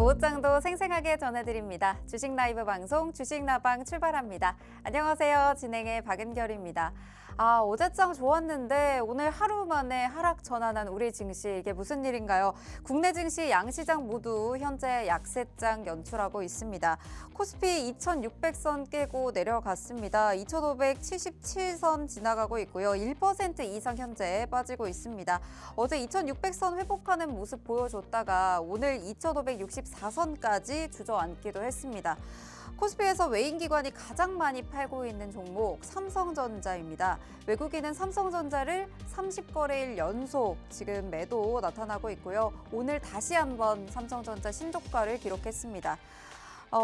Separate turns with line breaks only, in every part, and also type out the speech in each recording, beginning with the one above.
오후장도 생생하게 전해드립니다. 주식 라이브 방송 주식나방 출발합니다. 안녕하세요. 진행의 박은결입니다. 어제장 좋았는데 오늘 하루 만에 하락 전환한 우리 증시, 이게 무슨 일인가요? 국내 증시 양시장 모두 현재 약세장 연출하고 있습니다. 코스피 2600선 깨고 내려갔습니다. 2577선 지나가고 있고요. 1% 이상 현재 빠지고 있습니다. 어제 2600선 회복하는 모습 보여줬다가 오늘 2564선까지 주저앉기도 했습니다. 코스피에서 외인기관이 가장 많이 팔고 있는 종목 삼성전자입니다. 외국인은 삼성전자를 30거래일 연속 지금 매도 나타나고 있고요. 오늘 다시 한번 삼성전자 신고가를 기록했습니다.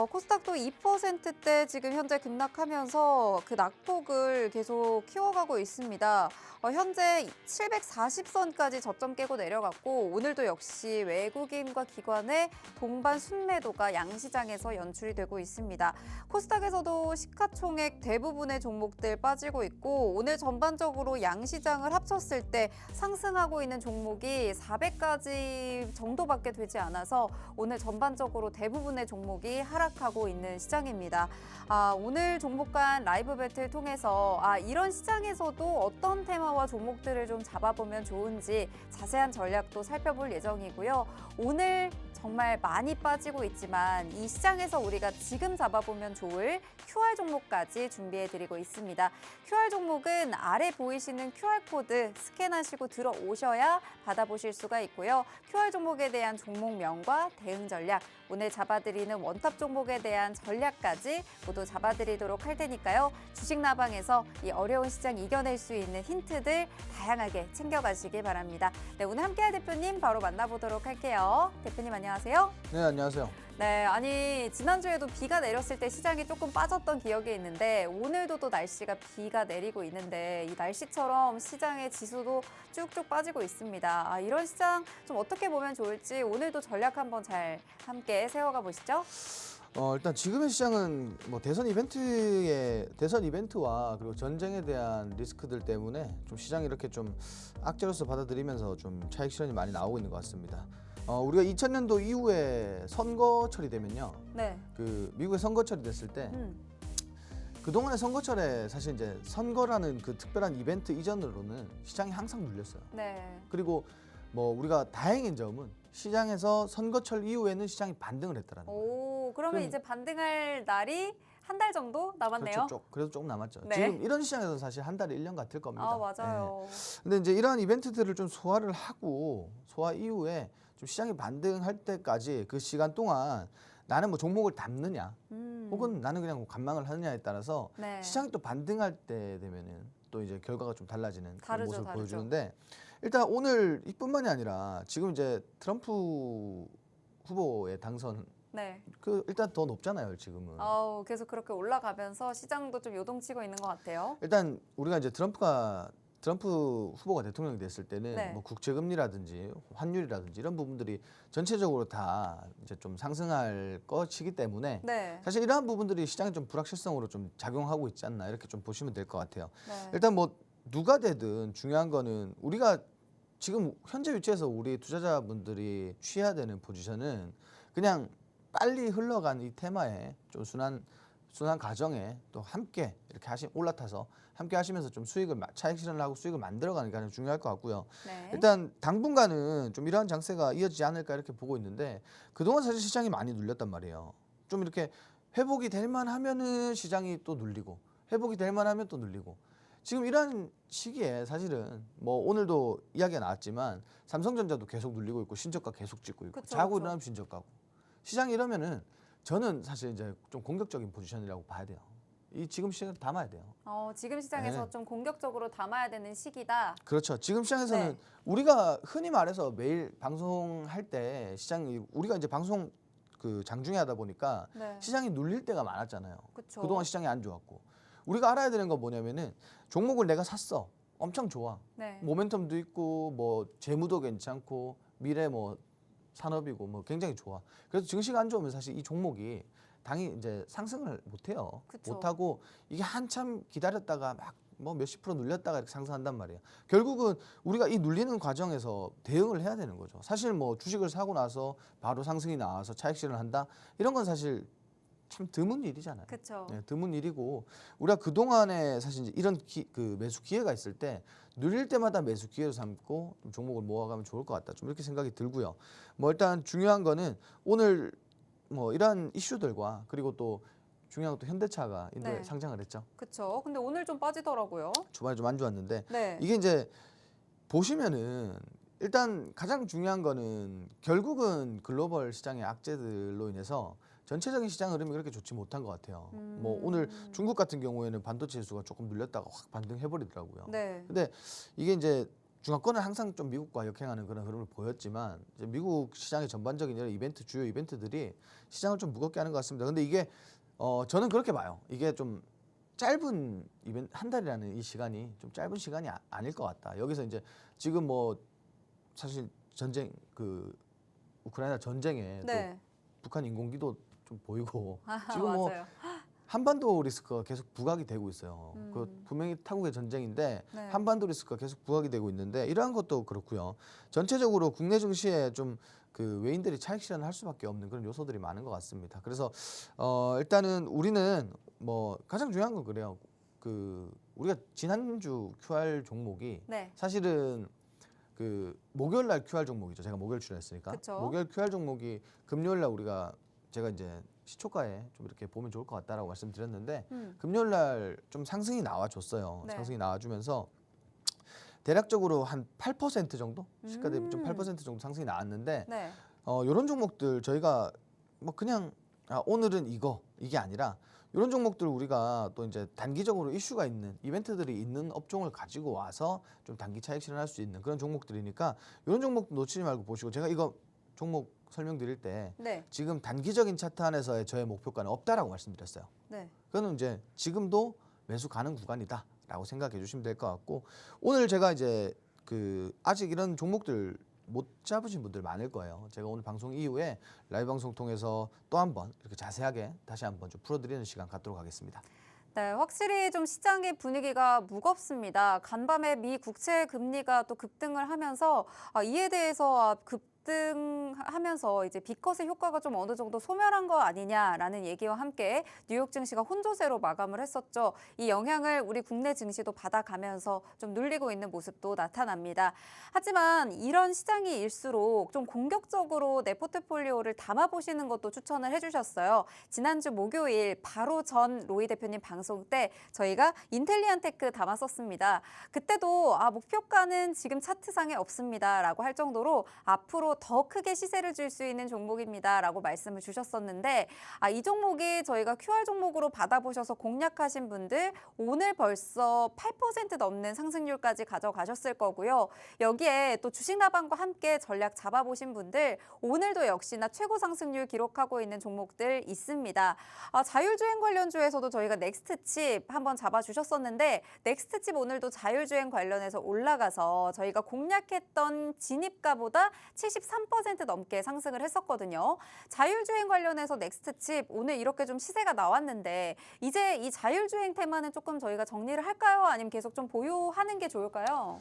코스닥도 2%대 지금 현재 급락하면서 그 낙폭을 계속 키워가고 있습니다. 현재 740선까지 저점 깨고 내려갔고 오늘도 역시 외국인과 기관의 동반 순매도가 양시장에서 연출이 되고 있습니다. 코스닥에서도 시가총액 대부분의 종목들 빠지고 있고 오늘 전반적으로 양시장을 합쳤을 때 상승하고 있는 종목이 400가지 정도밖에 되지 않아서 오늘 전반적으로 대부분의 종목이 하락하고 있는 시장입니다. 오늘 종목 간 라이브 배틀 통해서 이런 시장에서도 어떤 테마와 종목들을 좀 잡아보면 좋은지 자세한 전략도 살펴볼 예정이고요. 오늘 정말 많이 빠지고 있지만 이 시장에서 우리가 지금 잡아보면 좋을 QR 종목까지 준비해드리고 있습니다. QR 종목은 아래 보이시는 QR코드 스캔하시고 들어오셔야 받아보실 수가 있고요. QR 종목에 대한 종목명과 대응 전략, 오늘 잡아드리는 원탑 종목에 대한 전략까지 모두 잡아드리도록 할 테니까요. 주식나방에서 이 어려운 시장 이겨낼 수 있는 힌트들 다양하게 챙겨가시기 바랍니다. 네, 오늘 함께할 대표님 바로 만나보도록 할게요. 대표님 안녕하세요.
네, 안녕하세요.
네, 아니 지난주에도 비가 내렸을 때 시장이 조금 빠졌던 기억이 있는데 오늘도 또 날씨가 비가 내리고 있는데 이 날씨처럼 시장의 지수도 쭉쭉 빠지고 있습니다. 이런 시장 좀 어떻게 보면 좋을지 오늘도 전략 한번 잘 함께 세워가 보시죠.
일단 지금의 시장은 뭐 대선 이벤트와 그리고 전쟁에 대한 리스크들 때문에 좀 시장이 이렇게 좀 악재로서 받아들이면서 좀 차익 실현이 많이 나오고 있는 것 같습니다. 우리가 2000년도 이후에 선거철이 되면요.
네.
그 미국의 선거철이 됐을 때 그동안의 선거철에 사실 이제 선거라는 그 특별한 이벤트 이전으로는 시장이 항상 눌렸어요.
네.
그리고 뭐 우리가 다행인 점은 시장에서 선거철 이후에는 시장이 반등을 했더라는 거예요.
그러면
그럼-
이제 반등할 날이 한 달 정도 남았네요.
그렇죠. 그래도 조금 남았죠.
네.
지금 이런 시장에서는 사실 한 달에 1년 같을 겁니다.
맞아요.
근데 이제 이러한 이벤트들을 좀 소화를 하고 소화 이후에 좀 시장이 반등할 때까지 그 시간 동안 나는 뭐 종목을 담느냐 혹은 나는 그냥 뭐 관망을 하느냐에 따라서
네.
시장이 또 반등할 때 되면은 또 이제 결과가 좀 달라지는 그런
다르죠,
모습을
다르죠.
보여주는데 일단 오늘 이뿐만이 아니라 지금 이제 트럼프 후보의 당선
네.
일단 더 높잖아요, 지금은.
계속 그렇게 올라가면서 시장도 좀 요동치고 있는 것 같아요.
일단 우리가 이제 트럼프 후보가 대통령이 됐을 때는
네.
뭐 국제금리라든지 환율이라든지 이런 부분들이 전체적으로 다 이제 좀 상승할 것이기 때문에
네.
사실 이러한 부분들이 시장에 좀 불확실성으로 좀 작용하고 있지 않나 이렇게 좀 보시면 될 것 같아요.
네.
일단 뭐 누가 되든 중요한 거는 우리가 지금 현재 위치에서 우리 투자자분들이 취해야 되는 포지션은 그냥 빨리 흘러간 이 테마에 좀 순환 과정에 또 함께 이렇게 올라타서 함께 하시면서 좀 차익 실현을 하고 수익을 만들어가는 게 가장 중요할 것 같고요.
네.
일단 당분간은 좀 이러한 장세가 이어지지 않을까 이렇게 보고 있는데 그동안 사실 시장이 많이 눌렸단 말이에요. 좀 이렇게 회복이 될 만하면은 시장이 또 눌리고 회복이 될 만하면 또 눌리고 지금 이런 시기에 사실은 뭐 오늘도 이야기가 나왔지만 삼성전자도 계속 눌리고 있고 신저가 계속 찍고 있고
그쵸,
자고
그쵸.
일어나면 신저가고 시장이 이러면은 저는 사실 이제 좀 공격적인 포지션이라고 봐야 돼요. 이 지금 시장을 담아야 돼요.
지금 시장에서
네.
좀 공격적으로 담아야 되는 시기다.
그렇죠. 지금 시장에서는
네.
우리가 흔히 말해서 매일 방송할 때 시장이 우리가 이제 방송 그 장중에 하다 보니까
네.
시장이 눌릴 때가 많았잖아요.
그쵸.
그동안 시장이 안 좋았고 우리가 알아야 되는 건 뭐냐면은 종목을 내가 샀어. 엄청 좋아.
네.
모멘텀도 있고 뭐 재무도 괜찮고 미래 뭐 산업이고 뭐 굉장히 좋아. 그래서 증시가 안 좋으면 사실 이 종목이 당이 이제 상승을 못 해요.
그쵸.
못 하고 이게 한참 기다렸다가 막 뭐 몇십 프로 눌렸다가 이렇게 상승한단 말이에요. 결국은 우리가 이 눌리는 과정에서 대응을 해야 되는 거죠. 사실 뭐 주식을 사고 나서 바로 상승이 나와서 차익 실현을 한다 이런 건 사실 참 드문 일이잖아요.
그렇죠.
네, 드문 일이고 우리가 그 동안에 사실 이제 이런 그 매수 기회가 있을 때 눌릴 때마다 매수 기회로 삼고 좀 종목을 모아가면 좋을 것 같다. 좀 이렇게 생각이 들고요. 뭐 일단 중요한 거는 오늘 뭐 이러한 이슈들과 그리고 또 중요한 것도 현대차가 인도에
네.
상장을 했죠.
그렇죠. 근데 오늘 좀 빠지더라고요.
주말에 좀 안 좋았는데
네.
이게 이제 보시면은 일단 가장 중요한 거는 결국은 글로벌 시장의 악재들로 인해서 전체적인 시장 흐름이 그렇게 좋지 못한 것 같아요. 뭐 오늘 중국 같은 경우에는 반도체 지수가 조금 눌렸다가 확 반등해버리더라고요.
네.
근데 이게 이제 중화권은 항상 좀 미국과 역행하는 그런 흐름을 보였지만 이제 미국 시장의 전반적인 이런 이벤트 주요 이벤트들이 시장을 좀 무겁게 하는 것 같습니다. 근데 이게 저는 그렇게 봐요. 이게 좀 짧은 이벤트 한 달이라는 이 시간이 좀 짧은 시간이 아닐 것 같다. 여기서 이제 지금 뭐 사실 전쟁 그 우크라이나 전쟁에
네.
또 북한 인공기도 좀 보이고
아,
지금 뭐
맞아요.
한반도 리스크가 계속 부각이 되고 있어요.
음.
그 분명히 타국의 전쟁인데
네.
한반도 리스크가 계속 부각이 되고 있는데 이러한 것도 그렇고요. 전체적으로 국내 증시에 좀 그 외인들이 차익 실현을 할 수밖에 없는 그런 요소들이 많은 것 같습니다. 그래서 일단은 우리는 뭐 가장 중요한 건 그래요. 그 우리가 지난주 QR 종목이
네.
사실은 그 목요일 날 QR 종목이죠. 제가 목요일 출연했으니까.
그쵸.
목요일 QR 종목이 금요일 날 제가 이제 시초가에 좀 이렇게 보면 좋을 것 같다라고 말씀드렸는데 금요일 날 좀 상승이 나와줬어요.
네.
상승이 나와주면서 대략적으로 한 8% 정도 시가 대비 좀 8% 정도 상승이 나왔는데
네.
이런 종목들 저희가 뭐 그냥 오늘은 이게 아니라 이런 종목들 우리가 또 이제 단기적으로 이슈가 있는 이벤트들이 있는 업종을 가지고 와서 좀 단기 차익 실현할 수 있는 그런 종목들이니까 이런 종목 놓치지 말고 보시고 제가 이거 종목 설명드릴 때
네.
지금 단기적인 차트 안에서의 저의 목표가는 없다라고 말씀드렸어요.
네.
그거는 이제 지금도 매수 가능 구간이다라고 생각해 주시면 될 것 같고 오늘 제가 이제 그 아직 이런 종목들 못 잡으신 분들 많을 거예요. 제가 오늘 방송 이후에 라이브 방송 통해서 또 한번 이렇게 자세하게 다시 한번 좀 풀어드리는 시간 갖도록 하겠습니다.
네, 확실히 좀 시장의 분위기가 무겁습니다. 간밤에 미 국채 금리가 또 급등을 하면서 이에 대해서 급등하면서 이제 비컷의 효과가 좀 어느 정도 소멸한 거 아니냐라는 얘기와 함께 뉴욕 증시가 혼조세로 마감을 했었죠. 이 영향을 우리 국내 증시도 받아가면서 좀 눌리고 있는 모습도 나타납니다. 하지만 이런 시장이일수록 좀 공격적으로 내 포트폴리오를 담아보시는 것도 추천을 해주셨어요. 지난주 목요일 바로 전 로이 대표님 방송 때 저희가 인텔리안테크 담았었습니다. 그때도 목표가는 지금 차트상에 없습니다라고 할 정도로 앞으로 더 크게 시세를 줄 수 있는 종목입니다라고 말씀을 주셨었는데 이 종목이 저희가 QR 종목으로 받아보셔서 공략하신 분들 오늘 벌써 8% 넘는 상승률까지 가져가셨을 거고요. 여기에 또 주식나방과 함께 전략 잡아보신 분들 오늘도 역시나 최고 상승률 기록하고 있는 종목들 있습니다. 자율주행 관련주에서도 저희가 넥스트칩 한번 잡아주셨었는데 넥스트칩 오늘도 자율주행 관련해서 올라가서 저희가 공략했던 진입가보다 73% 넘게 상승을 했었거든요. 자율주행 관련해서 넥스트칩 오늘 이렇게 좀 시세가 나왔는데 이제 이 자율주행 테마는 조금 저희가 정리를 할까요? 아니면 계속 좀 보유하는 게 좋을까요?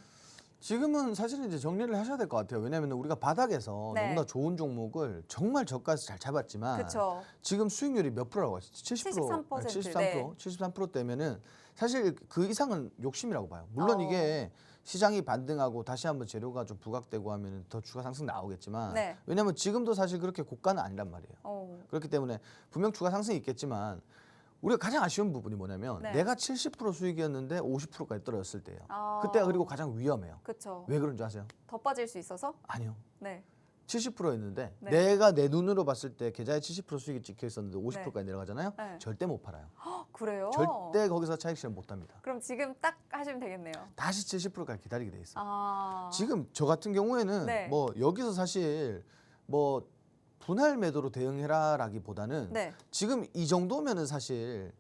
지금은 사실은 이제 정리를 하셔야 될 것 같아요. 왜냐하면 우리가 바닥에서
네.
너무나 좋은 종목을 정말 저가에서 잘 잡았지만
그렇죠.
지금 수익률이 몇 프로라고 하시죠? 70%,
73%,
73%,
네.
73%대면은 사실 그 이상은 욕심이라고 봐요. 물론 이게 시장이 반등하고 다시 한번 재료가 좀 부각되고 하면 더 추가 상승 나오겠지만
네.
왜냐하면 지금도 사실 그렇게 고가는 아니란 말이에요. 그렇기 때문에 분명 추가 상승이 있겠지만 우리가 가장 아쉬운 부분이 뭐냐면
네.
내가 70% 수익이었는데 50%까지 떨어졌을 때예요.
아.
그때가 그리고 가장 위험해요.
그렇죠.
왜 그런 줄 아세요?
더 빠질 수 있어서?
아니요.
네.
70%였는데
네.
내가 내 눈으로 봤을 때 계좌에 70% 수익이 찍혀 있었는데 50%까지
네.
내려가잖아요.
네.
절대 못 팔아요.
그래요?
절대 거기서 차익 실현 못 합니다.
그럼 지금 딱 하시면 되겠네요.
다시 70%까지 기다리게 돼 있어요.
아.
지금 저 같은 경우에는
네.
뭐 여기서 사실 뭐 분할 매도로 대응해라라기보다는
네.
지금 이 정도면은 사실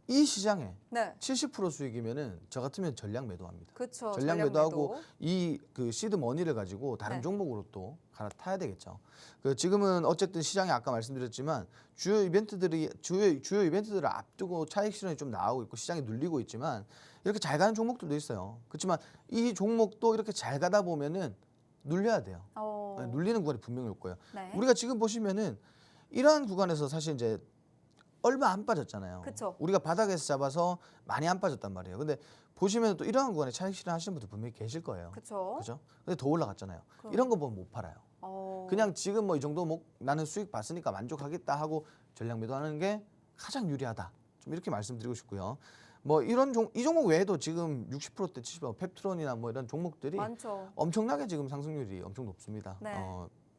이 시장에
네.
70% 수익이면은 저 같으면 전량 매도합니다.
그렇죠.
전량 매도하고 이 그 시드 머니를 가지고 다른
네.
종목으로 또 갈아타야 되겠죠. 그 지금은 어쨌든 시장에 아까 말씀드렸지만 주요 이벤트들을 앞두고 차익 실현이 좀 나오고 있고 시장이 눌리고 있지만 이렇게 잘 가는 종목들도 있어요. 그렇지만 이 종목도 이렇게 잘 가다 보면은 눌려야 돼요. 네, 눌리는 구간이 분명히 올 거예요.
네.
우리가 지금 보시면은 이러한 구간에서 사실 이제 얼마 안 빠졌잖아요.
그쵸.
우리가 바닥에서 잡아서 많이 안 빠졌단 말이에요. 근데 보시면 또 이러한 구간에 차익 실현하시는 분들 분명히 계실 거예요.
그렇죠.
그죠? 근데 더 올라갔잖아요.
그럼.
이런 거 보면 못 팔아요.
어.
그냥 지금 뭐 이 정도 뭐 나는 수익 봤으니까 만족하겠다 하고 전략 매도하는 게 가장 유리하다. 좀 이렇게 말씀드리고 싶고요. 뭐 이런 이 종목 외에도 지금 60%대 70% 펩트론이나 뭐 이런 종목들이
많죠.
엄청나게 지금 상승률이 엄청 높습니다.
네.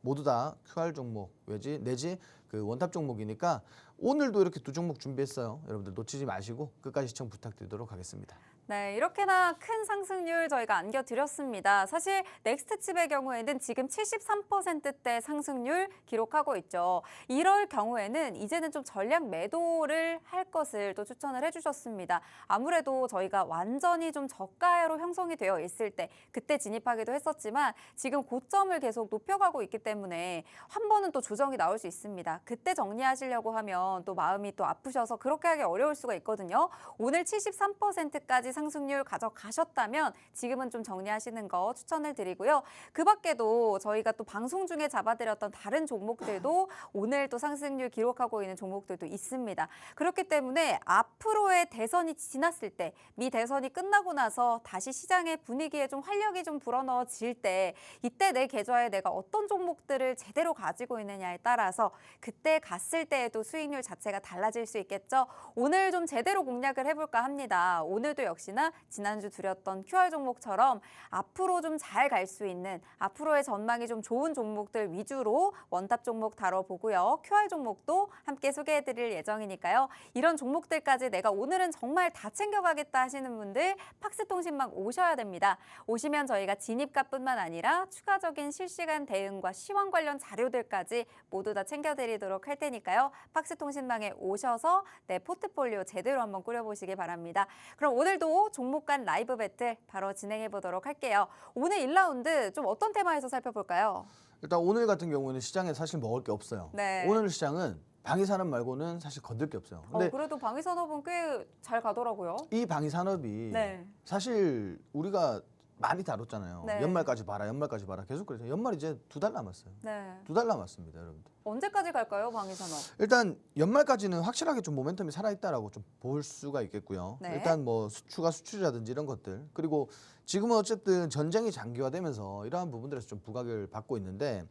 모두 다 QR 종목 내지 그 원탑 종목이니까 오늘도 이렇게 두 종목 준비했어요. 여러분들 놓치지 마시고 끝까지 시청 부탁드리도록 하겠습니다.
네, 이렇게나 큰 상승률 저희가 안겨드렸습니다. 사실 넥스트칩의 경우에는 지금 73%대 상승률 기록하고 있죠. 이럴 경우에는 이제는 좀 전략 매도를 할 것을 또 추천을 해주셨습니다. 아무래도 저희가 완전히 좀 저가로 형성이 되어 있을 때 그때 진입하기도 했었지만 지금 고점을 계속 높여가고 있기 때문에 한 번은 또 조정이 나올 수 있습니다. 그때 정리하시려고 하면 또 마음이 또 아프셔서 그렇게 하기 어려울 수가 있거든요. 오늘 73%까지 상승률 가져가셨다면 지금은 좀 정리하시는 거 추천을 드리고요. 그 밖에도 저희가 또 방송 중에 잡아드렸던 다른 종목들도 오늘 또 상승률 기록하고 있는 종목들도 있습니다. 그렇기 때문에 앞으로의 대선이 지났을 때, 미 대선이 끝나고 나서 다시 시장의 분위기에 좀 활력이 좀 불어넣어질 때 이때 내 계좌에 내가 어떤 종목들을 제대로 가지고 있느냐에 따라서 그때 갔을 때에도 수익률 자체가 달라질 수 있겠죠. 오늘 좀 제대로 공략을 해볼까 합니다. 오늘도 역시나 지난주 드렸던 QR 종목처럼 앞으로 좀 잘 갈 수 있는 앞으로의 전망이 좀 좋은 종목들 위주로 원탑 종목 다뤄보고요. QR 종목도 함께 소개해드릴 예정이니까요. 이런 종목들까지 내가 오늘은 정말 다 챙겨가겠다 하시는 분들 팍스통신망 오셔야 됩니다. 오시면 저희가 진입가뿐만 아니라 추가적인 실시간 대응과 시황 관련 자료들까지 모두 다 챙겨드리도록 할 테니까요. 팍스통신망에 오셔서 내 포트폴리오 제대로 한번 꾸려보시기 바랍니다. 그럼 오늘도 종목 간 라이브 배틀 바로 진행해 보도록 할게요. 오늘 1라운드 좀 어떤 테마에서 살펴볼까요?
일단 오늘 같은 경우에는 시장에 사실 먹을 게 없어요.
네.
오늘 시장은 방위산업 말고는 사실 건들 게 없어요. 근데
그래도 방위산업은 꽤 잘 가더라고요.
이 방위산업이
네.
사실 우리가 많이 다뤘잖아요.
네.
연말까지 봐라, 연말까지 봐라. 계속 그래서 연말 이제 2달 남았어요.
네.
2달 남았습니다, 여러분들.
언제까지 갈까요, 방위산업?
일단 연말까지는 확실하게 좀 모멘텀이 살아있다라고 좀 볼 수가 있겠고요.
네.
일단 뭐 추가 수출이라든지 이런 것들 그리고 지금은 어쨌든 전쟁이 장기화되면서 이러한 부분들에서 좀 부각을 받고 있는데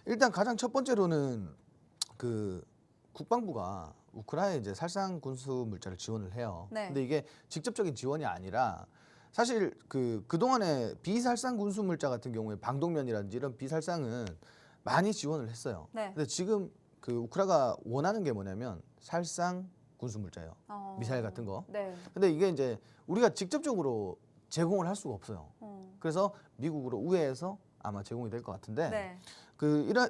일단 가장 첫 번째로는 그 국방부가 우크라이나에 이제 살상 군수 물자를 지원을 해요.
네.
근데 이게 직접적인 지원이 아니라 사실 그동안에 비살상 군수 물자 같은 경우에 방독면이라든지 이런 비살상은 많이 지원을 했어요.
네.
근데 지금 그 우크라이나가 원하는 게 뭐냐면 살상 군수 물자예요. 미사일 같은 거.
네.
근데 이게 이제 우리가 직접적으로 제공을 할 수가 없어요. 그래서 미국으로 우회해서 아마 제공이 될 것 같은데
네.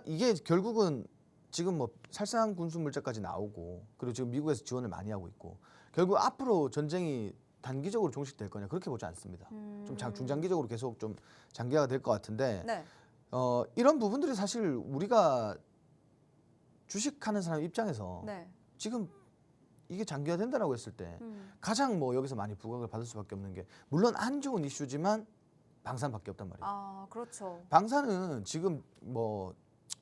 이게 결국은 지금 뭐 살상 군수 물자까지 나오고 그리고 지금 미국에서 지원을 많이 하고 있고 결국 앞으로 전쟁이 단기적으로 종식될 거냐 그렇게 보지 않습니다. 좀 중장기적으로 계속 좀 장기화가 될 것 같은데
네.
이런 부분들이 사실 우리가 주식하는 사람 입장에서
네.
지금 이게 장기화된다라고 했을 때
음.
가장 뭐 여기서 많이 부각을 받을 수밖에 없는 게 물론 안 좋은 이슈지만 방산밖에 없단 말이에요.
아, 그렇죠.
방산은 지금 뭐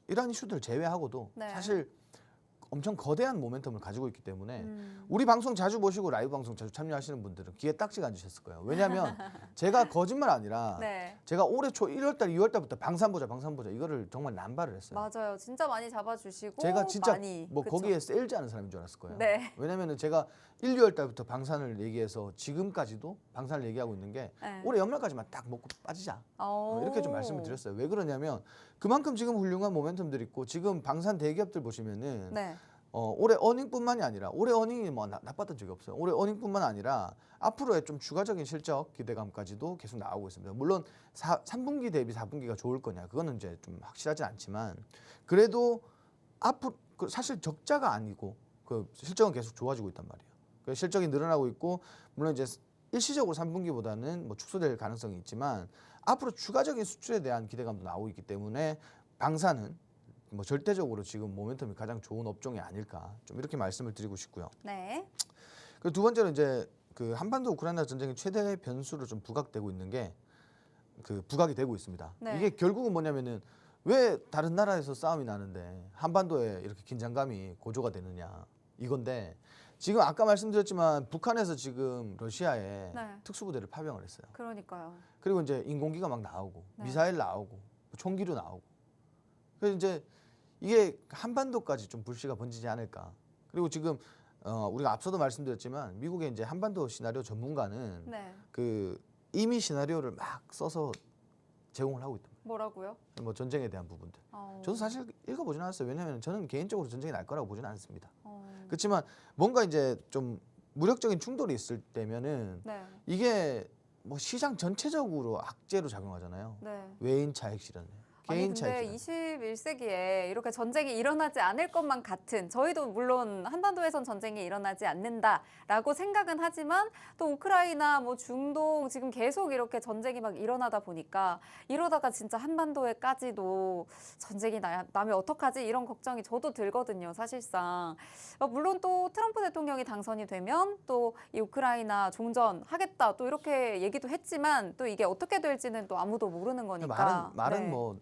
이런 이슈들 제외하고도
네.
사실 엄청 거대한 모멘텀을 가지고 있기 때문에 우리 방송 자주 보시고 라이브 방송 자주 참여하시는 분들은 귀에 딱지가 앉으셨을 거예요. 왜냐하면 제가 거짓말 아니라
네.
제가 올해 초 1월달, 2월달부터 방산 보자 이거를 정말 남발을 했어요.
맞아요. 진짜 많이 잡아주시고
제가 진짜
많이
뭐
그쵸?
거기에 세일즈 하는 사람인 줄 알았을 거예요.
네.
왜냐면은 제가 1, 2월달부터 방산을 얘기해서 지금까지도 방산을 얘기하고 있는 게
네.
올해 연말까지만 딱 먹고 빠지자. 이렇게 좀 말씀을 드렸어요. 왜 그러냐면 그만큼 지금 훌륭한 모멘텀들 있고 지금 방산 대기업들 보시면은
네.
올해 어닝뿐만이 아니라 올해 어닝이 뭐 나빴던 적이 없어요. 올해 어닝뿐만 아니라 앞으로의 좀 추가적인 실적 기대감까지도 계속 나오고 있습니다. 물론 3분기 대비 4분기가 좋을 거냐 그거는 이제 좀 확실하진 않지만 그래도 앞으로 사실 적자가 아니고 그 실적은 계속 좋아지고 있단 말이에요. 그 실적이 늘어나고 있고 물론 이제 일시적으로 3분기보다는 뭐 축소될 가능성이 있지만 앞으로 추가적인 수출에 대한 기대감도 나오고 있기 때문에 방산은 뭐 절대적으로 지금 모멘텀이 가장 좋은 업종이 아닐까 좀 이렇게 말씀을 드리고 싶고요.
네.
그 두 번째로 이제 그 한반도 우크라이나 전쟁의 최대 변수로 좀 부각되고 있는 게 그 부각이 되고 있습니다.
네.
이게 결국은 뭐냐면은 왜 다른 나라에서 싸움이 나는데 한반도에 이렇게 긴장감이 고조가 되느냐 이건데 지금 아까 말씀드렸지만 북한에서 지금 러시아에
네.
특수부대를 파병을 했어요.
그러니까요.
그리고 이제 인공기가 막 나오고
네.
미사일 나오고 총기도 나오고 그래서 이제 이게 한반도까지 좀 불씨가 번지지 않을까. 그리고 지금 우리가 앞서도 말씀드렸지만 미국의 이제 한반도 시나리오 전문가는
네.
그 이미 시나리오를 막 써서 제공을 하고 있다.
뭐라고요?
뭐 전쟁에 대한 부분들. 저도 사실 읽어보진 않았어요. 왜냐하면 저는 개인적으로 전쟁이 날 거라고 보지는 않습니다. 그렇지만 뭔가 이제 좀 무력적인 충돌이 있을 때면은
네.
이게 뭐 시장 전체적으로 악재로 작용하잖아요.
네.
외인 차익 실현,
아니
개인 차익
근데
실현.
21세기에 이렇게 전쟁이 일어나지 않을 것만 같은 저희도 물론 한반도에선 전쟁이 일어나지 않는다라고 생각은 하지만 또 우크라이나 뭐 중동 지금 계속 이렇게 전쟁이 막 일어나다 보니까 이러다가 진짜 한반도에까지도 전쟁이 나면 어떡하지 이런 걱정이 저도 들거든요 사실상. 물론 또 트럼프 대통령이 당선이 되면 또 이 우크라이나 종전하겠다 또 이렇게 얘기도 했지만 또 이게 어떻게 될지는 또 아무도 모르는 거니까.
말은
네.
뭐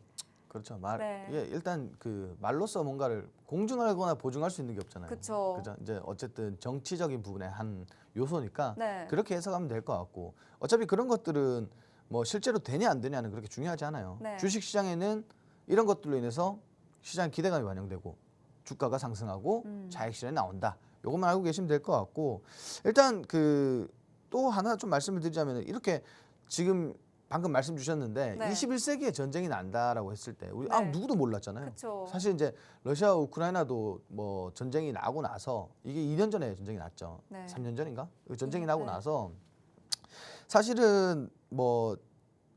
그렇죠.
네.
이게 일단 그 말로써 뭔가를 공증하거나 보증할 수 있는 게 없잖아요.
그쵸.
그죠? 이제 어쨌든 정치적인 부분의 한 요소니까
네.
그렇게 해석하면 될 것 같고 어차피 그런 것들은 뭐 실제로 되냐 안 되냐는 그렇게 중요하지 않아요.
네.
주식 시장에는 이런 것들로 인해서 시장 기대감이 반영되고 주가가 상승하고 차익 실현이 나온다. 이것만 알고 계시면 될 것 같고 일단 그 또 하나 좀 말씀을 드리자면 이렇게 지금 방금 말씀 주셨는데
네.
21세기에 전쟁이 난다라고 했을 때 우리
네.
누구도 몰랐잖아요.
그쵸.
사실 이제 러시아와 우크라이나도 뭐 전쟁이 나고 나서 이게 2년 전에 전쟁이 났죠.
네.
3년 전인가? 그 전쟁이
네.
나고 나서 사실은 뭐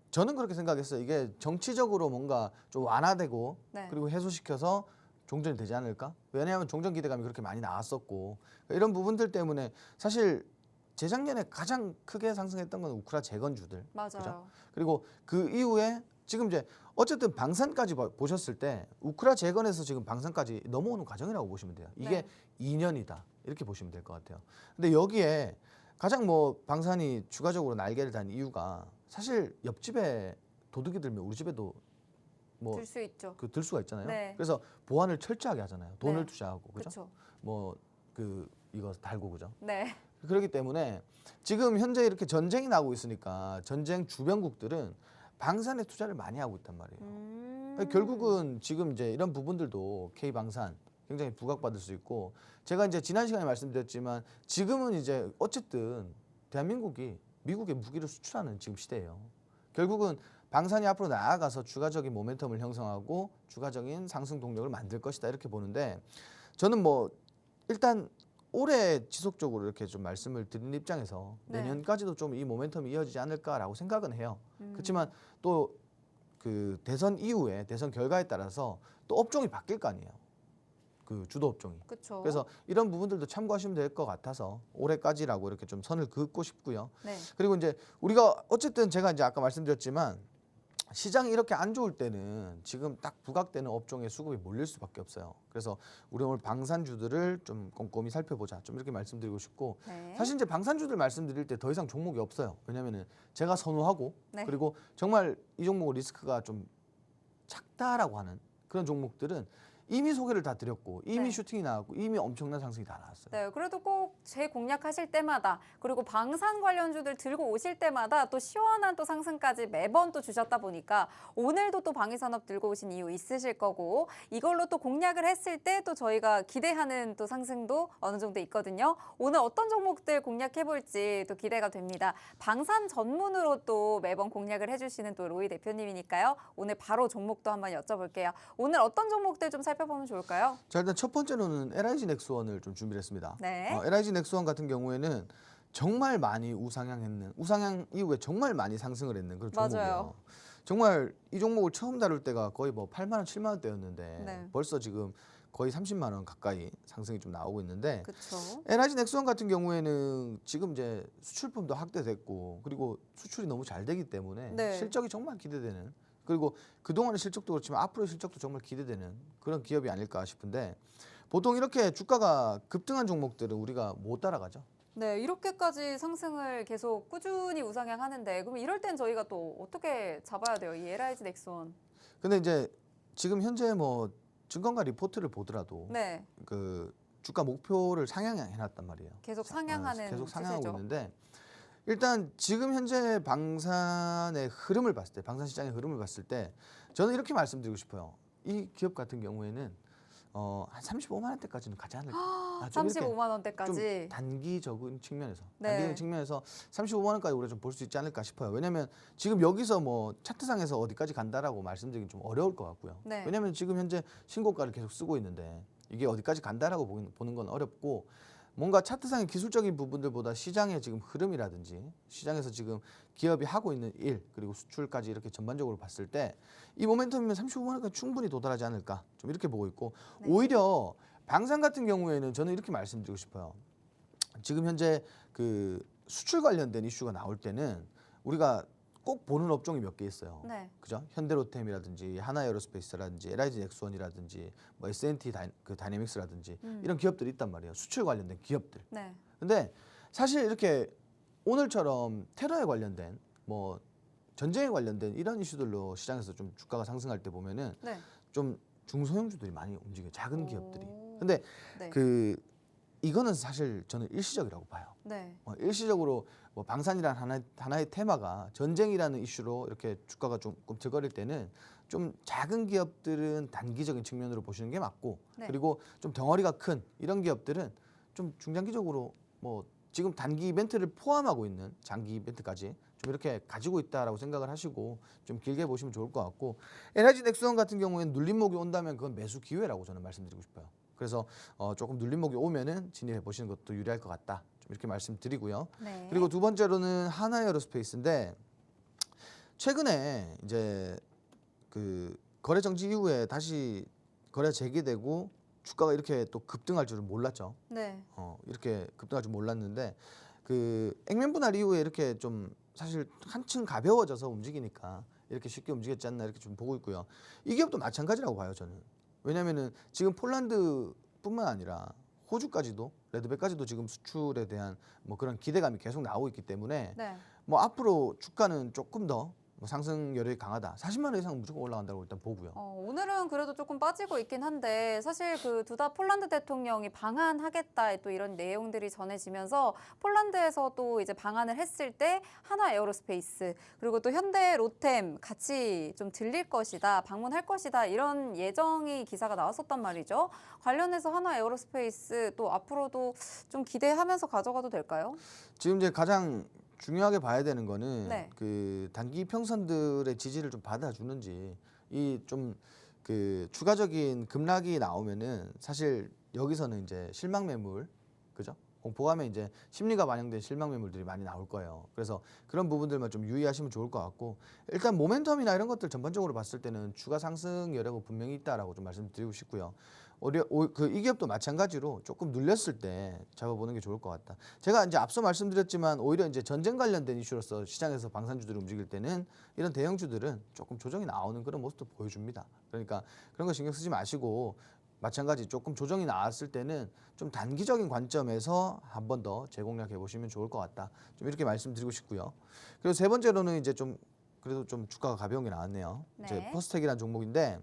저는 그렇게 생각했어요. 이게 정치적으로 뭔가 좀 완화되고
네.
그리고 해소시켜서 종전이 되지 않을까? 왜냐하면 종전 기대감이 그렇게 많이 나왔었고 이런 부분들 때문에 사실 재작년에 가장 크게 상승했던 건 우크라 재건주들.
맞아요.
그죠? 그리고 그 이후에 지금 이제 어쨌든 방산까지 보셨을 때 우크라 재건에서 지금 방산까지 넘어오는 과정이라고 보시면 돼요. 이게
네.
2년이다 이렇게 보시면 될 것 같아요. 근데 여기에 가장 뭐 방산이 추가적으로 날개를 단 이유가 사실 옆집에 도둑이 들면 우리 집에도 뭐
들 수 있죠.
그 들 수가 있잖아요.
네.
그래서 보안을 철저하게 하잖아요. 돈을
네.
투자하고 그죠?
그렇죠.
뭐 그 이거 달고 그죠?
네.
그렇기 때문에 지금 현재 이렇게 전쟁이 나고 있으니까 전쟁 주변국들은 방산에 투자를 많이 하고 있단 말이에요. 그러니까 결국은 지금 이제 이런 부분들도 K 방산 굉장히 부각받을 수 있고 제가 이제 지난 시간에 말씀드렸지만 지금은 이제 어쨌든 대한민국이 미국에 무기를 수출하는 지금 시대예요. 결국은 방산이 앞으로 나아가서 추가적인 모멘텀을 형성하고 추가적인 상승 동력을 만들 것이다 이렇게 보는데 저는 뭐 일단 올해 지속적으로 이렇게 좀 말씀을 드린 입장에서
네.
내년까지도 좀 이 모멘텀이 이어지지 않을까라고 생각은 해요. 그렇지만 또 그 대선 이후에 대선 결과에 따라서 또 업종이 바뀔 거 아니에요. 그 주도 업종이.
그렇죠.
그래서 이런 부분들도 참고하시면 될 것 같아서 올해까지라고 이렇게 좀 선을 긋고 싶고요.
네.
그리고 이제 우리가 어쨌든 제가 이제 아까 말씀드렸지만 시장이 이렇게 안 좋을 때는 지금 딱 부각되는 업종에 수급이 몰릴 수밖에 없어요. 그래서 우리 오늘 방산주들을 좀 꼼꼼히 살펴보자. 좀 이렇게 말씀드리고 싶고
네.
사실 이제 방산주들 말씀드릴 때 더 이상 종목이 없어요. 왜냐면은 제가 선호하고
네.
그리고 정말 이 종목은 리스크가 좀 작다라고 하는 그런 종목들은 이미 소개를 다 드렸고 이미
네.
슈팅이 나왔고 이미 엄청난 상승이 다 나왔어요.
네, 그래도 꼭 재공략하실 때마다 그리고 방산 관련주들 들고 오실 때마다 또 시원한 또 상승까지 매번 또 주셨다 보니까 오늘도 또 방위산업 들고 오신 이유 있으실 거고 이걸로 또 공략을 했을 때 또 저희가 기대하는 또 상승도 어느 정도 있거든요. 오늘 어떤 종목들 공략해 볼지 또 기대가 됩니다. 방산 전문으로 또 매번 공략을 해주시는 또 로이 대표님이니까요. 오늘 바로 종목도 한번 여쭤볼게요. 오늘 어떤 종목들 좀 살펴보면 좋을까요?
자 일단 첫 번째로는 LIG 넥스원을 좀 준비를 했습니다.
네.
LIG 넥스원 같은 경우에는 정말 많이 우상향했는 우상향 이후에 정말 많이 상승을 했는 그런 종목이에요.
맞아요.
정말 이 종목을 처음 다룰 때가 거의 뭐 8만 원, 7만 원대였는데
네.
벌써 지금 거의 30만 원 가까이 상승이 좀 나오고 있는데
그렇죠.
LIG 넥스원 같은 경우에는 지금 이제 수출품도 확대됐고 그리고 수출이 너무 잘 되기 때문에
네.
실적이 정말 기대되는 그리고 그동안의 실적도 그렇지만 앞으로의 실적도 정말 기대되는 그런 기업이 아닐까 싶은데 보통 이렇게 주가가 급등한 종목들은 우리가 못 따라가죠.
네, 이렇게까지 상승을 계속 꾸준히 우상향하는데 그럼 이럴 땐 저희가 또 어떻게 잡아야 돼요? 이 LIG 넥슨.
근데 이제 지금 현재 뭐 증권가 리포트를 보더라도
네,
그 주가 목표를 상향해 놨단 말이에요.
계속 상향하는
계속 상향하고
추세죠.
있는데 일단 지금 현재 방산의 흐름을 봤을 때, 방산 시장의 흐름을 봤을 때 저는 이렇게 말씀드리고 싶어요. 이 기업 같은 경우에는 한 35만 원대까지는 가지 않을까. 좀 이렇게
35만
좀
원대까지.
단기적인 측면에서,
네.
단기적인 측면에서 35만 원까지 우리가 좀 볼 수 있지 않을까 싶어요. 왜냐하면 지금 여기서 뭐 차트상에서 어디까지 간다라고 말씀드리긴 좀 어려울 것 같고요.
네.
왜냐하면 지금 현재 신고가를 계속 쓰고 있는데 이게 어디까지 간다라고 보는 건 어렵고, 뭔가 차트상의 기술적인 부분들보다 시장의 지금 흐름이라든지 시장에서 지금 기업이 하고 있는 일, 그리고 수출까지 이렇게 전반적으로 봤을 때 이 모멘텀이면 35만 원까지 충분히 도달하지 않을까, 좀 이렇게 보고 있고,
네.
오히려 방산 같은 경우에는 저는 이렇게 말씀드리고 싶어요. 지금 현재 그 수출 관련된 이슈가 나올 때는 우리가 꼭 보는 업종이 몇 개 있어요.
네.
그죠? 현대로템이라든지 하나에어로스페이스라든지 LIG 넥스원이라든지 뭐 S&T 다이내믹스라든지 이런 기업들이 있단 말이에요. 수출 관련된 기업들.
네.
근데 사실 이렇게 오늘처럼 테러에 관련된 뭐 전쟁에 관련된 이런 이슈들로 시장에서 좀 주가가 상승할 때 보면은
네.
좀 중소형주들이 많이 움직여요. 작은 기업들이.
오.
근데
네.
이거는 사실 저는 일시적이라고 봐요.
네.
일시적으로 뭐 방산이라는 하나의 테마가 전쟁이라는 이슈로 이렇게 주가가 조금 들거릴 때는 좀 작은 기업들은 단기적인 측면으로 보시는 게 맞고,
네.
그리고 좀 덩어리가 큰 이런 기업들은 좀 중장기적으로 뭐 지금 단기 이벤트를 포함하고 있는 장기 이벤트까지 좀 이렇게 가지고 있다라고 생각을 하시고 좀 길게 보시면 좋을 것 같고, LIG 넥스원 같은 경우에는 눌림목이 온다면 그건 매수 기회라고 저는 말씀드리고 싶어요. 그래서 조금 눌림목이 오면은 진입해 보시는 것도 유리할 것 같다. 좀 이렇게 말씀드리고요.
네.
그리고 두 번째로는 하나에어로스페이스인데, 최근에 이제 그 거래 정지 이후에 다시 거래 재개되고 주가가 이렇게 또 급등할 줄은 몰랐죠.
네.
이렇게 급등할 줄 몰랐는데 그 액면 분할 이후에 이렇게 좀 사실 한층 가벼워져서 움직이니까 이렇게 쉽게 움직였지 않나 이렇게 좀 보고 있고요. 이 기업도 마찬가지라고 봐요, 저는. 왜냐면은 지금 폴란드뿐만 아니라 호주까지도, 레드백까지도 지금 수출에 대한 뭐 그런 기대감이 계속 나오고 있기 때문에
네.
뭐 앞으로 주가는 조금 더 뭐 상승 여력이 강하다. 40만 원 이상 무조건 올라간다고 일단 보고요.
오늘은 그래도 조금 빠지고 있긴 한데 사실 그 두다 폴란드 대통령이 방한하겠다 또 이런 내용들이 전해지면서 폴란드에서 또 이제 방한을 했을 때 하나 에어로스페이스 그리고 또 현대 로템 같이 좀 들릴 것이다, 방문할 것이다 이런 예정이 기사가 나왔었단 말이죠. 관련해서 하나 에어로스페이스 또 앞으로도 좀 기대하면서 가져가도 될까요?
지금 이제 가장 중요하게 봐야 되는 거는
네.
그 단기 평선들의 지지를 좀 받아주는지, 이 좀 그 추가적인 급락이 나오면은 사실 여기서는 이제 실망 매물, 그죠? 공포감에 이제 심리가 반영된 실망 매물들이 많이 나올 거예요. 그래서 그런 부분들만 좀 유의하시면 좋을 것 같고, 일단 모멘텀이나 이런 것들 전반적으로 봤을 때는 추가 상승 여력은 분명히 있다라고 좀 말씀드리고 싶고요. 이 기업도 마찬가지로 조금 눌렸을 때 잡아보는 게 좋을 것 같다. 제가 이제 앞서 말씀드렸지만 오히려 이제 전쟁 관련된 이슈로서 시장에서 방산주들이 움직일 때는 이런 대형주들은 조금 조정이 나오는 그런 모습도 보여줍니다. 그러니까 그런 거 신경 쓰지 마시고, 마찬가지 조금 조정이 나왔을 때는 좀 단기적인 관점에서 한 번 더 재공략해 보시면 좋을 것 같다. 좀 이렇게 말씀드리고 싶고요. 그리고 세 번째로는 이제 좀 그래도 좀 주가가 가벼운 게 나왔네요.
네.
이제 퍼스텍이라는 종목인데,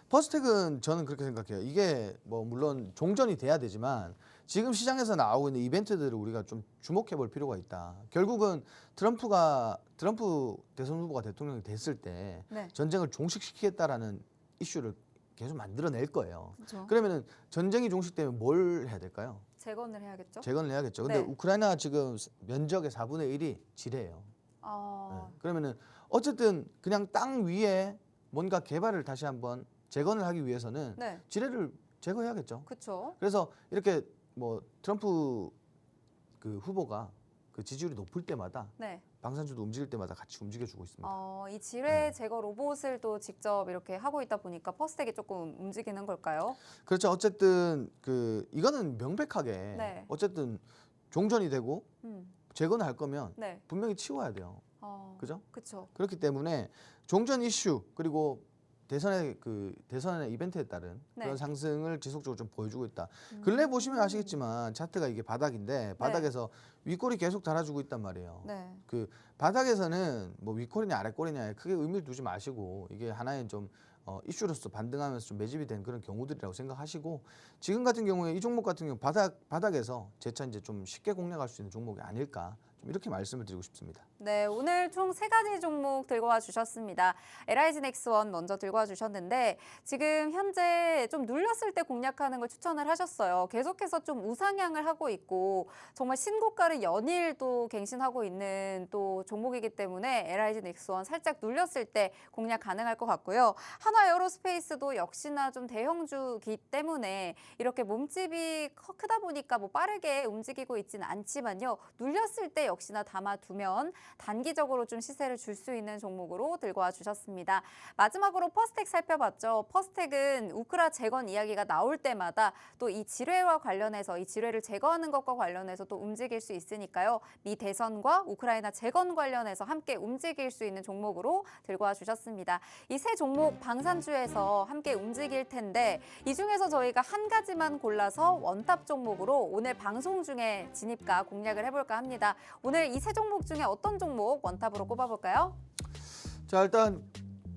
퍼스텍은 저는 그렇게 생각해요. 이게 뭐 물론 종전이 돼야 되지만 지금 시장에서 나오고 있는 이벤트들을 우리가 좀 주목해 볼 필요가 있다. 결국은 트럼프 대선 후보가 대통령이 됐을 때
네.
전쟁을 종식시키겠다라는 이슈를 계속 만들어낼 거예요.
그렇죠.
그러면은 전쟁이 종식되면 뭘 해야 될까요?
재건을 해야겠죠.
재건을 해야겠죠. 근데
네.
우크라이나 지금 면적의 4분의 1이 지뢰예요.
아,
그러면은 어쨌든 그냥 땅 위에 뭔가 개발을 다시 한번 재건을 하기 위해서는
네.
지뢰를 제거해야겠죠.
그렇죠.
그래서 이렇게 뭐 트럼프 그 후보가 그 지지율이 높을 때마다
네.
방산주도 움직일 때마다 같이 움직여주고 있습니다.
이 지뢰 제거 로봇을 또 직접 이렇게 하고 있다 보니까 퍼스텍이 조금 움직이는 걸까요?
그렇죠. 어쨌든 그 이거는 명백하게
네.
어쨌든 종전이 되고
음,
재건을 할 거면
네.
분명히 치워야 돼요. 그죠?
그렇죠.
그렇기 때문에 종전 이슈, 그리고 대선의 이벤트에 따른
네.
그런 상승을 지속적으로 좀 보여주고 있다. 근래 보시면 아시겠지만 차트가 이게 바닥인데 바닥에서 윗골이 계속 달아주고 있단 말이에요.
네.
그 바닥에서는 뭐 윗골이냐 아랫골이냐에 크게 의미를 두지 마시고 이게 하나의 좀 이슈로서 반등하면서 좀 매집이 된 그런 경우들이라고 생각하시고 지금 같은 경우에 이 종목 같은 경우 바닥에서 재차 이제 좀 쉽게 공략할 수 있는 종목이 아닐까 좀 이렇게 말씀을 드리고 싶습니다.
네, 오늘 총 3가지 종목 들고 와 주셨습니다. LIG 넥스원 먼저 들고 와 주셨는데 지금 현재 좀 눌렸을 때 공략하는 걸 추천을 하셨어요. 계속해서 좀 우상향을 하고 있고 정말 신고가를 연일 또 갱신하고 있는 또 종목이기 때문에 LIG 넥스원 살짝 눌렸을 때 공략 가능할 것 같고요. 한화 에어로스페이스도 역시나 좀 대형주기 때문에 이렇게 몸집이 크다 보니까 뭐 빠르게 움직이고 있지는 않지만요. 눌렸을 때 역시나 담아두면 단기적으로 좀 시세를 줄 수 있는 종목으로 들고 와 주셨습니다. 마지막으로 퍼스텍 살펴봤죠. 퍼스텍은 우크라 재건 이야기가 나올 때마다 또 이 지뢰와 관련해서 이 지뢰를 제거하는 것과 관련해서 또 움직일 수 있으니까요. 미 대선과 우크라이나 재건 관련해서 함께 움직일 수 있는 종목으로 들고 와 주셨습니다. 이 세 종목 방산주에서 함께 움직일 텐데 이 중에서 저희가 한 가지만 골라서 원탑 종목으로 오늘 방송 중에 진입가 공략을 해볼까 합니다. 오늘 이 세 종목 중에 어떤 종목 원탑으로 꼽아볼까요?
자 일단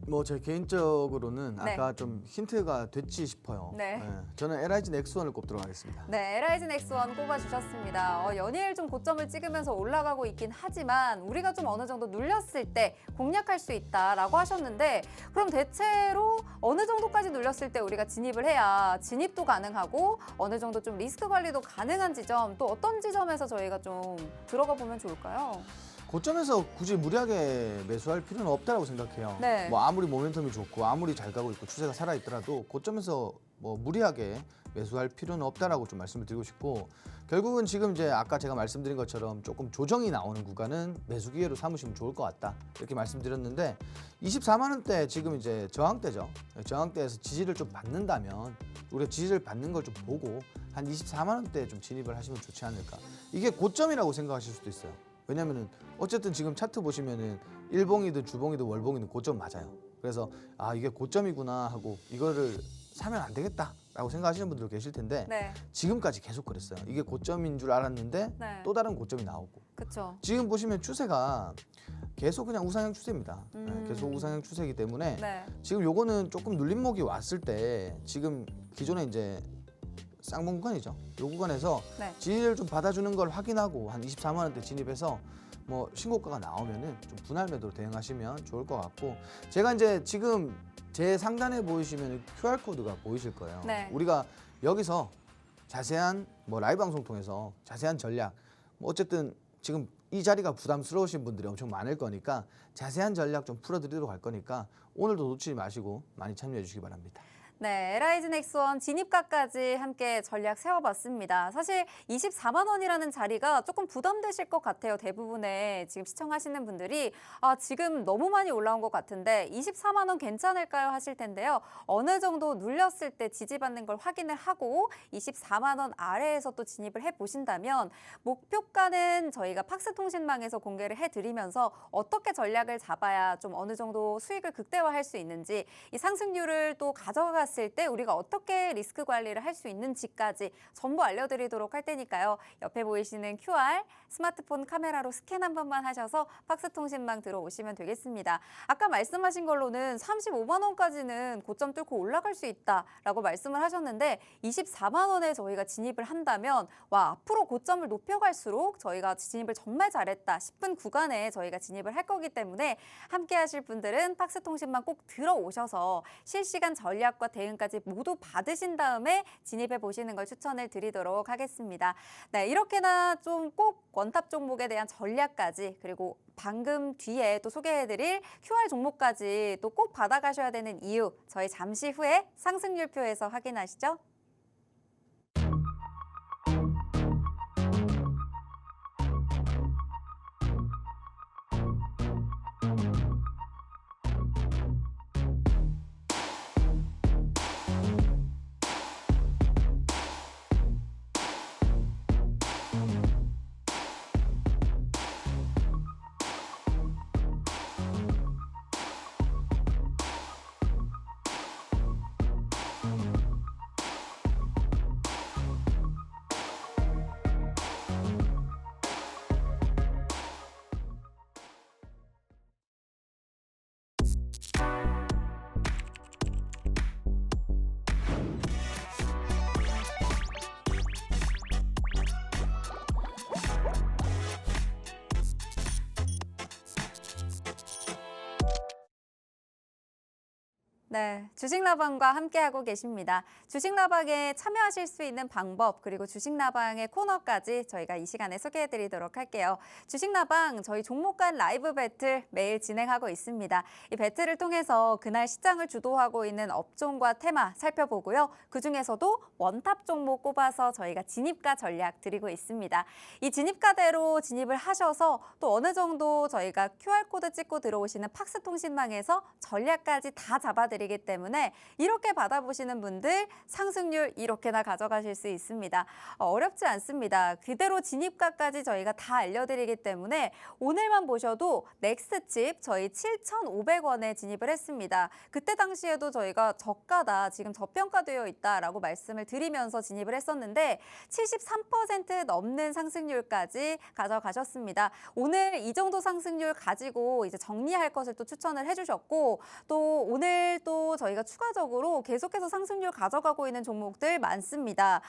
뭐 제 개인적으로는
네.
아까 좀 힌트가 됐지 싶어요.
네.
저는 LIG 넥스원을 꼽도록 하겠습니다.
네, LIG 넥스원 꼽아주셨습니다. 연일 좀 고점을 찍으면서 올라가고 있긴 하지만 우리가 좀 어느 정도 눌렸을 때 공략할 수 있다라고 하셨는데 그럼 대체로 어느 정도까지 눌렸을 때 우리가 진입을 해야 진입도 가능하고 어느 정도 좀 리스크 관리도 가능한 지점 또 어떤 지점에서 저희가 좀 들어가 보면 좋을까요?
고점에서 굳이 무리하게 매수할 필요는 없다고 생각해요.
네.
뭐 아무리 모멘텀이 좋고 아무리 잘 가고 있고 추세가 살아 있더라도 고점에서 뭐 무리하게 매수할 필요는 없다라고 좀 말씀을 드리고 싶고 결국은 지금 이제 아까 제가 말씀드린 것처럼 조금 조정이 나오는 구간은 매수 기회로 삼으시면 좋을 것 같다 이렇게 말씀드렸는데 24만 원대 지금 이제 저항대죠. 저항대에서 지지를 좀 받는다면 우리가 지지를 받는 걸 좀 보고 한 24만 원대에 좀 진입을 하시면 좋지 않을까. 이게 고점이라고 생각하실 수도 있어요. 왜냐면은 어쨌든 지금 차트 보시면은 일봉이든 주봉이든 월봉이든 고점 맞아요. 그래서 아 이게 고점이구나 하고 이거를 사면 안 되겠다라고 생각하시는 분들 계실 텐데
네,
지금까지 계속 그랬어요. 이게 고점인 줄 알았는데
네,
또 다른 고점이 나오고
그렇죠.
지금 보시면 추세가 계속 그냥 우상향 추세입니다. 계속 우상향 추세이기 때문에
네,
지금 요거는 조금 눌림목이 왔을 때 지금 기존에 이제 쌍봉 구간이죠. 요 구간에서
네.
지지를 좀 받아주는 걸 확인하고 한 24만 원대 진입해서 뭐 신고가가 나오면은 좀 분할 매도로 대응하시면 좋을 것 같고 제가 이제 지금 제 상단에 보이시면 QR 코드가 보이실 거예요.
네.
우리가 여기서 자세한 뭐 라이브 방송 통해서 자세한 전략 뭐 어쨌든 지금 이 자리가 부담스러우신 분들이 엄청 많을 거니까 자세한 전략 좀 풀어드리도록 할 거니까 오늘도 놓치지 마시고 많이 참여해 주시기 바랍니다.
네, LIG 넥스원 진입가까지 함께 전략 세워봤습니다. 사실 24만 원이라는 자리가 조금 부담되실 것 같아요. 대부분의 지금 시청하시는 분들이 지금 너무 많이 올라온 것 같은데 24만 원 괜찮을까요? 하실 텐데요. 어느 정도 눌렸을 때 지지받는 걸 확인을 하고 24만 원 아래에서 또 진입을 해보신다면 목표가는 저희가 팍스통신망에서 공개를 해드리면서 어떻게 전략을 잡아야 좀 어느 정도 수익을 극대화할 수 있는지 이 상승률을 또 가져갔을 때 우리가 어떻게 리스크 관리를 할 수 있는지까지 전부 알려드리도록 할 테니까요. 옆에 보이시는 QR 스마트폰 카메라로 스캔 한 번만 하셔서 팍스통신망 들어오시면 되겠습니다. 아까 말씀하신 걸로는 35만 원까지는 고점 뚫고 올라갈 수 있다라고 말씀을 하셨는데 24만 원에 저희가 진입을 한다면 와 앞으로 고점을 높여갈수록 저희가 진입을 정말 잘했다 싶은 구간에 저희가 진입을 할 거기 때문에 함께 하실 분들은 팍스통신망 꼭 들어오셔서 실시간 전략과 대응까지 모두 받으신 다음에 진입해 보시는 걸 추천을 드리도록 하겠습니다. 네, 이렇게나 좀 꼭 원탑 종목에 대한 전략까지 그리고 방금 뒤에 또 소개해드릴 QR 종목까지 또 꼭 받아가셔야 되는 이유 저희 잠시 후에 상승률표에서 확인하시죠. 네, 주식나방과 함께하고 계십니다. 주식나방에 참여하실 수 있는 방법 그리고 주식나방의 코너까지 저희가 이 시간에 소개해드리도록 할게요. 주식나방 저희 종목 간 라이브 배틀 매일 진행하고 있습니다. 이 배틀을 통해서 그날 시장을 주도하고 있는 업종과 테마 살펴보고요. 그중에서도 원탑 종목 꼽아서 저희가 진입가 전략 드리고 있습니다. 이 진입가대로 진입을 하셔서 또 어느 정도 저희가 QR코드 찍고 들어오시는 팍스통신망에서 전략까지 다 잡아드리기 때문에 이렇게 받아보시는 분들 상승률 이렇게나 가져가실 수 있습니다. 어렵지 않습니다. 그대로 진입가까지 저희가 다 알려드리기 때문에 오늘만 보셔도 넥스트칩 저희 7,500원에 진입을 했습니다. 그때 당시에도 저희가 저가다, 지금 저평가되어 있다라고 말씀을 드리면서 진입을 했었는데 73% 넘는 상승률까지 가져가셨습니다. 오늘 이 정도 상승률 가지고 이제 정리할 것을 또 추천을 해주셨고 또 오늘 또 저희가 추가적으로 계속해서 상승률 가져가고 있는 종목들 많습니다.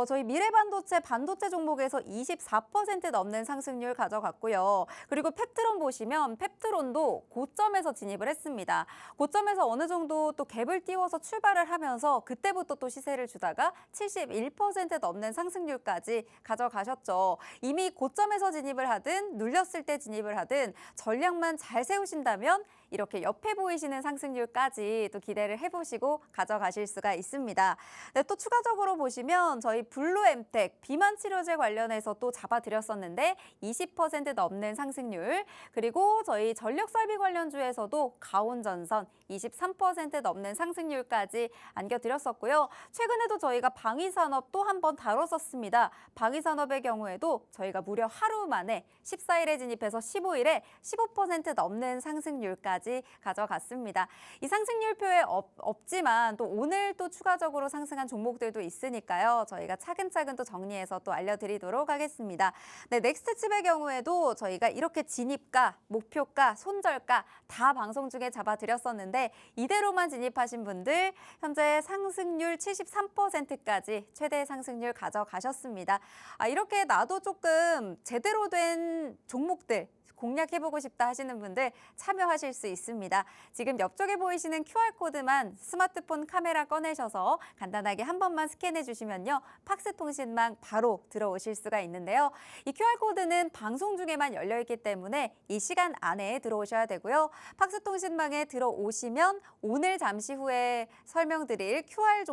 저희 미래반도체 반도체 종목에서 24% 넘는 상승률 가져갔고요. 그리고 펩트론 보시면 펩트론도 고점에서 진입을 했습니다. 고점에서 어느 정도 또 갭을 띄워서 출발을 하면서 그때부터 또 시세를 주다가 71% 넘는 상승률까지 가져가셨죠. 이미 고점에서 진입을 하든 눌렸을 때 진입을 하든 전략만 잘 세우신다면 이렇게 옆에 보이시는 상승률까지 또 기대를 해보시고 가져가실 수가 있습니다. 네, 또 추가적으로 보시면 저희 블루엠텍 비만 치료제 관련해서 또 잡아드렸었는데 20% 넘는 상승률, 그리고 저희 전력 설비 관련주에서도 가온전선 23% 넘는 상승률까지 안겨드렸었고요. 최근에도 저희가 방위산업 또 한 번 다뤘었습니다. 방위산업의 경우에도 저희가 무려 하루 만에 14일에 진입해서 15일에 15% 넘는 상승률까지 가져갔습니다. 이 상승률표에 없지만 또 오늘 또 추가적으로 상승한 종목들도 있으니까요. 저희가 차근차근 또 정리해서 또 알려드리도록 하겠습니다. 네, 넥스트칩의 경우에도 저희가 이렇게 진입가, 목표가, 손절가 다 방송 중에 잡아드렸었는데 이대로만 진입하신 분들 현재 상승률 73%까지 최대 상승률 가져가셨습니다. 이렇게 나도 조금 제대로 된 종목들 공략해보고 싶다 하시는 분들 참여하실 수 있습니다. 지금 옆쪽에 보이시는 QR코드만 스마트폰 카메라 꺼내셔서 간단하게 한 번만 스캔해 주시면요. 팍스통신망 바로 들어오실 수가 있는데요. 이 QR코드는 방송 중에만 열려있기 때문에 이 시간 안에 들어오셔야 되고요. 팍스통신망에 들어오시면 오늘 잠시 후에 설명드릴 QR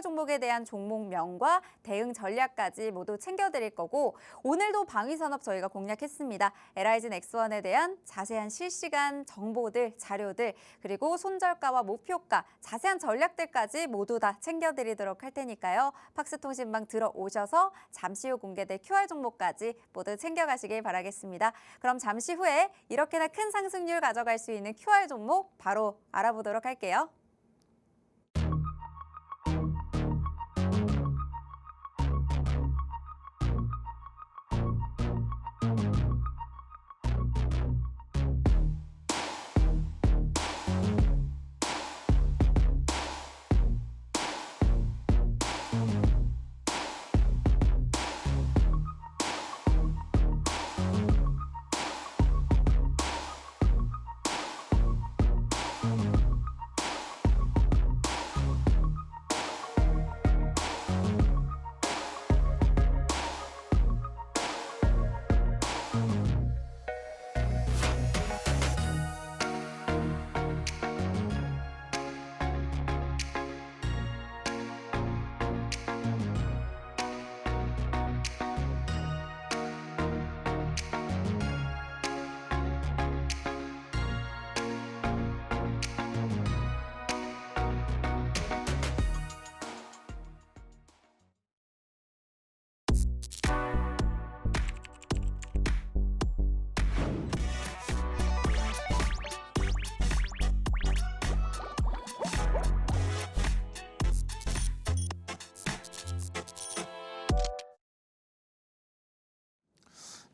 종목에 대한 종목명과 대응 전략까지 모두 챙겨드릴 거고 오늘도 방위산업 저희가 공략했습니다. LIG 넥스원에 대한 자세한 실시간 정보들, 자료들, 그리고 손절가와 목표가, 자세한 전략들까지 모두 다 챙겨드리도록 할 테니까요. 팍스통신망 들어오셔서 잠시 후 공개될 QR 종목까지 모두 챙겨가시길 바라겠습니다. 그럼 잠시 후에 이렇게나 큰 상승률 가져갈 수 있는 QR 종목 바로 알아보도록 할게요.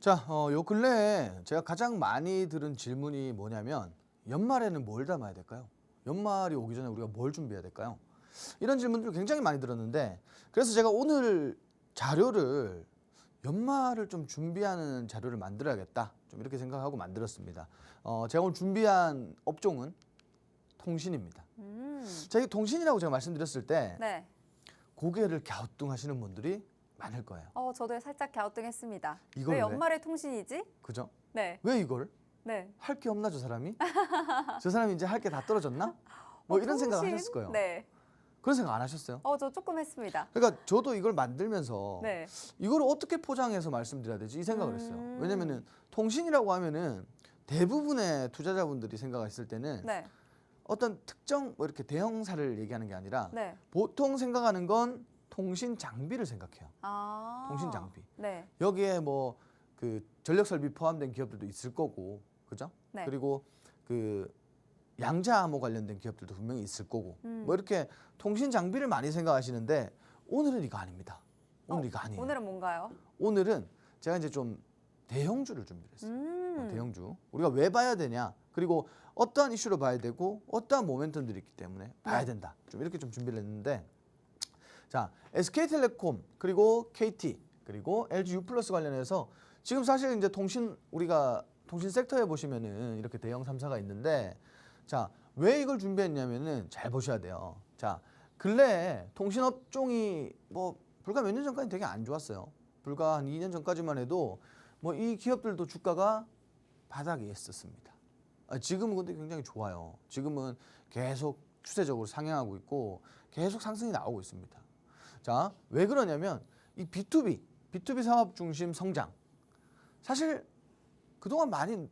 자, 요 근래에 제가 가장 많이 들은 질문이 뭐냐면 연말에는 뭘 담아야 될까요? 연말이 오기 전에 우리가 뭘 준비해야 될까요? 이런 질문들을 굉장히 많이 들었는데 그래서 제가 오늘 자료를 연말을 좀 준비하는 자료를 만들어야겠다. 좀 이렇게 생각하고 만들었습니다. 제가 오늘 준비한 업종은 통신입니다. 자, 이 통신이라고 제가 말씀드렸을 때
네.
고개를 갸우뚱하시는 분들이 많을 거예요.
저도 살짝 갸우뚱했습니다.
이걸
왜
왜?
연말에 통신이지?
그죠?
네.
왜 이걸?
네.
할 게 없나 저 사람이? 저 사람이 이제 할 게 다 떨어졌나? 뭐 이런 생각을
통신?
하셨을 거예요.
네.
그런 생각 안 하셨어요?
저 조금 했습니다.
그러니까 저도 이걸 만들면서
네.
이걸 어떻게 포장해서 말씀드려야 되지 이 생각을 했어요. 왜냐면은 통신이라고 하면은 대부분의 투자자분들이 생각했을 때는
네.
어떤 특정 뭐 이렇게 대형사를 얘기하는 게 아니라
네.
보통 생각하는 건 통신 장비를 생각해요.
아.
통신 장비.
네.
여기에 뭐 그 전력 설비 포함된 기업들도 있을 거고, 그죠?
네.
그리고 그 양자 암호 관련된 기업들도 분명히 있을 거고, 뭐 이렇게 통신 장비를 많이 생각하시는데 오늘은 이거 아닙니다. 오늘 이거 아니에요.
오늘은 뭔가요?
오늘은 제가 이제 좀 대형주를 준비했어요. 대형주. 우리가 왜 봐야 되냐? 그리고 어떠한 이슈로 봐야 되고 어떠한 모멘텀들이 있기 때문에 봐야 된다. 좀 이렇게 좀 준비를 했는데, 자, SK텔레콤 그리고 KT 그리고 LG U+ 관련해서 지금 사실 이제 우리가 통신 섹터에 보시면은 이렇게 대형 3사가 있는데, 자, 왜 이걸 준비했냐면은 잘 보셔야 돼요. 자, 근래에 통신 업종이 뭐 불과 몇 년 전까지 되게 안 좋았어요. 불과 한 2년 전까지만 해도 뭐 이 기업들도 주가가 바닥에 있었습니다. 지금은 근데 굉장히 좋아요. 지금은 계속 추세적으로 상향하고 있고 계속 상승이 나오고 있습니다. 자, 왜 그러냐면 이 B2B 사업 중심 성장. 사실 그동안 많이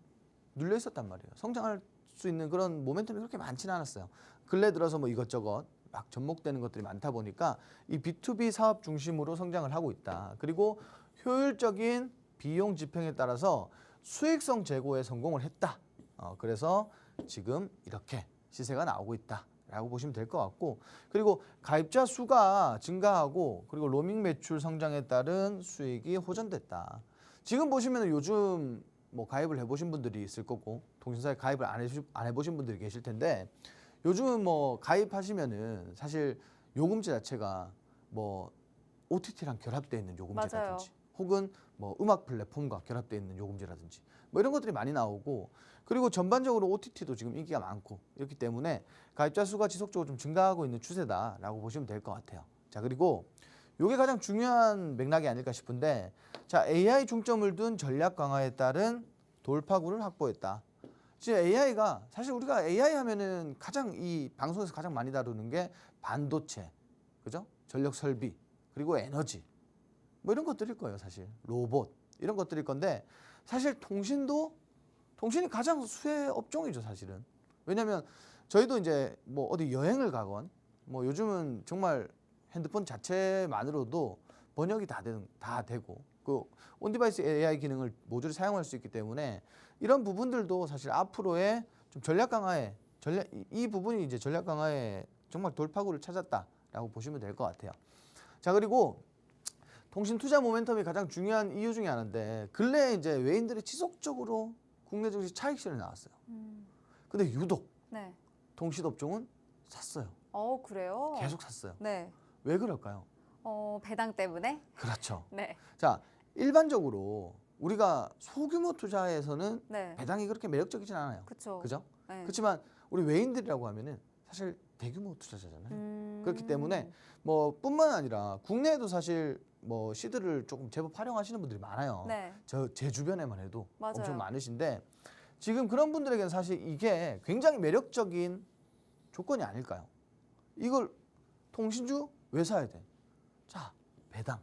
눌려 있었단 말이에요. 성장할 수 있는 그런 모멘텀이 그렇게 많지는 않았어요. 근래 들어서 뭐 이것저것 막 접목되는 것들이 많다 보니까 이 B2B 사업 중심으로 성장을 하고 있다. 그리고 효율적인 비용 집행에 따라서 수익성 제고에 성공을 했다. 그래서 지금 이렇게 시세가 나오고 있다라고 보시면 될 것 같고, 그리고 가입자 수가 증가하고 그리고 로밍 매출 성장에 따른 수익이 호전됐다. 지금 보시면 요즘 뭐 가입을 해보신 분들이 있을 거고 통신사에 가입을 안 해보신 분들이 계실 텐데, 요즘은 뭐 가입하시면은 사실 요금제 자체가 뭐 OTT랑 결합되어 있는 요금제라든지 혹은 뭐 음악 플랫폼과 결합되어 있는 요금제라든지 뭐 이런 것들이 많이 나오고, 그리고 전반적으로 OTT도 지금 인기가 많고 이렇기 때문에 가입자 수가 지속적으로 좀 증가하고 있는 추세다라고 보시면 될 것 같아요. 자, 그리고 이게 가장 중요한 맥락이 아닐까 싶은데, 자, AI 중점을 둔 전략 강화에 따른 돌파구를 확보했다. 지금 AI가 사실 우리가 AI 하면은 가장 이 방송에서 가장 많이 다루는 게 반도체, 그죠? 전력 설비, 그리고 에너지, 뭐 이런 것들일 거예요. 사실 로봇 이런 것들일 건데, 사실 통신이 가장 수혜 업종이죠, 사실은. 왜냐하면 저희도 이제 뭐 어디 여행을 가건 뭐 요즘은 정말 핸드폰 자체만으로도 번역이 다 되고 그 온디바이스 AI 기능을 모듈 사용할 수 있기 때문에 이런 부분들도 사실 앞으로의 좀 전략 강화에 이 부분이 이제 전략 강화에 정말 돌파구를 찾았다라고 보시면 될 것 같아요. 자, 그리고 통신 투자 모멘텀이 가장 중요한 이유 중에 하나인데, 근래에 이제 외인들이 지속적으로 국내 증시 차익 실현이 나왔어요. 근데 유독
네.
통신 업종은 샀어요.
그래요?
계속 샀어요.
네.
왜 그럴까요?
배당 때문에?
그렇죠.
네.
자, 일반적으로 우리가 소규모 투자에서는
네.
배당이 그렇게 매력적이진 않아요.
그렇죠.
그죠?
네.
그렇지만 우리 외인들이라고 하면은 사실 대규모 투자자잖아요. 그렇기 때문에 뭐 뿐만 아니라 국내에도 사실 뭐 시드를 조금 제법 활용하시는 분들이 많아요.
네.
제 주변에만 해도
맞아요.
엄청 많으신데, 지금 그런 분들에게는 사실 이게 굉장히 매력적인 조건이 아닐까요? 이걸 통신주 왜 사야 돼? 자, 배당.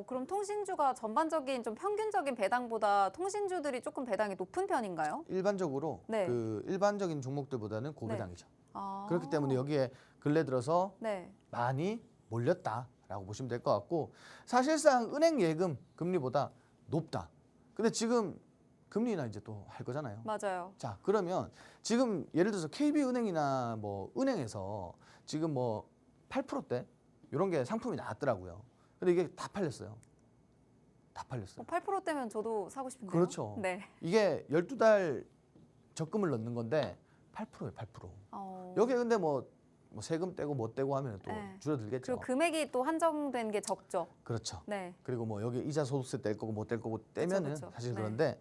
그럼 통신주가 전반적인 좀 평균적인 배당보다 통신주들이 조금 배당이 높은 편인가요?
일반적으로
네.
그 일반적인 종목들보다는 고배당이죠.
아.
그렇기 때문에 여기에 근래 들어서
네.
많이 몰렸다라고 보시면 될 것 같고, 사실상 은행 예금 금리보다 높다. 근데 지금 금리 인하 이제 또 할 거잖아요.
맞아요.
자, 그러면 지금 예를 들어서 KB은행이나 뭐 은행에서 지금 뭐 8%대 이런 게 상품이 나왔더라고요. 근데 이게 다 팔렸어요. 다 팔렸어요.
8%대면 저도 사고 싶은데요.
그렇죠.
네.
이게 12달 적금을 넣는 건데 8%예요, 8%. 여기에 근데 뭐 세금 떼고 뭐 떼고 하면 또
네.
줄어들겠죠.
그리고 금액이 또 한정된 게 적죠.
그렇죠.
네.
그리고 뭐 여기 이자 소득세 뗄 거고 못 뗄 거고 떼면은
그쵸.
사실
네.
그런데,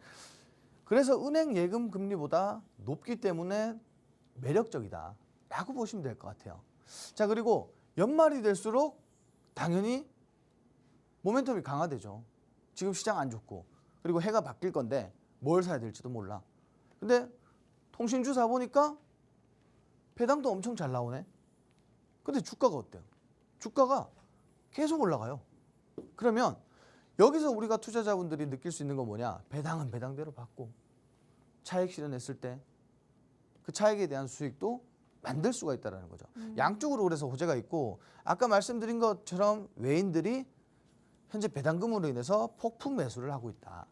그래서 은행 예금 금리보다 높기 때문에 매력적이다. 라고 보시면 될 것 같아요. 자, 그리고 연말이 될수록 당연히 모멘텀이 강화되죠. 지금 시장 안 좋고 그리고 해가 바뀔 건데 뭘 사야 될지도 몰라. 근데 통신주 사보니까 배당도 엄청 잘 나오네. 근데 주가가 어때요? 주가가 계속 올라가요. 그러면 여기서 우리가 투자자분들이 느낄 수 있는 건 뭐냐? 배당은 배당대로 받고 차익 실현했을 때 그 차익에 대한 수익도 만들 수가 있다는 거죠. 양쪽으로 그래서 호재가 있고 아까 말씀드린 것처럼 외인들이 현재 배당금으로 인해서 폭풍 매수를 하고 있다.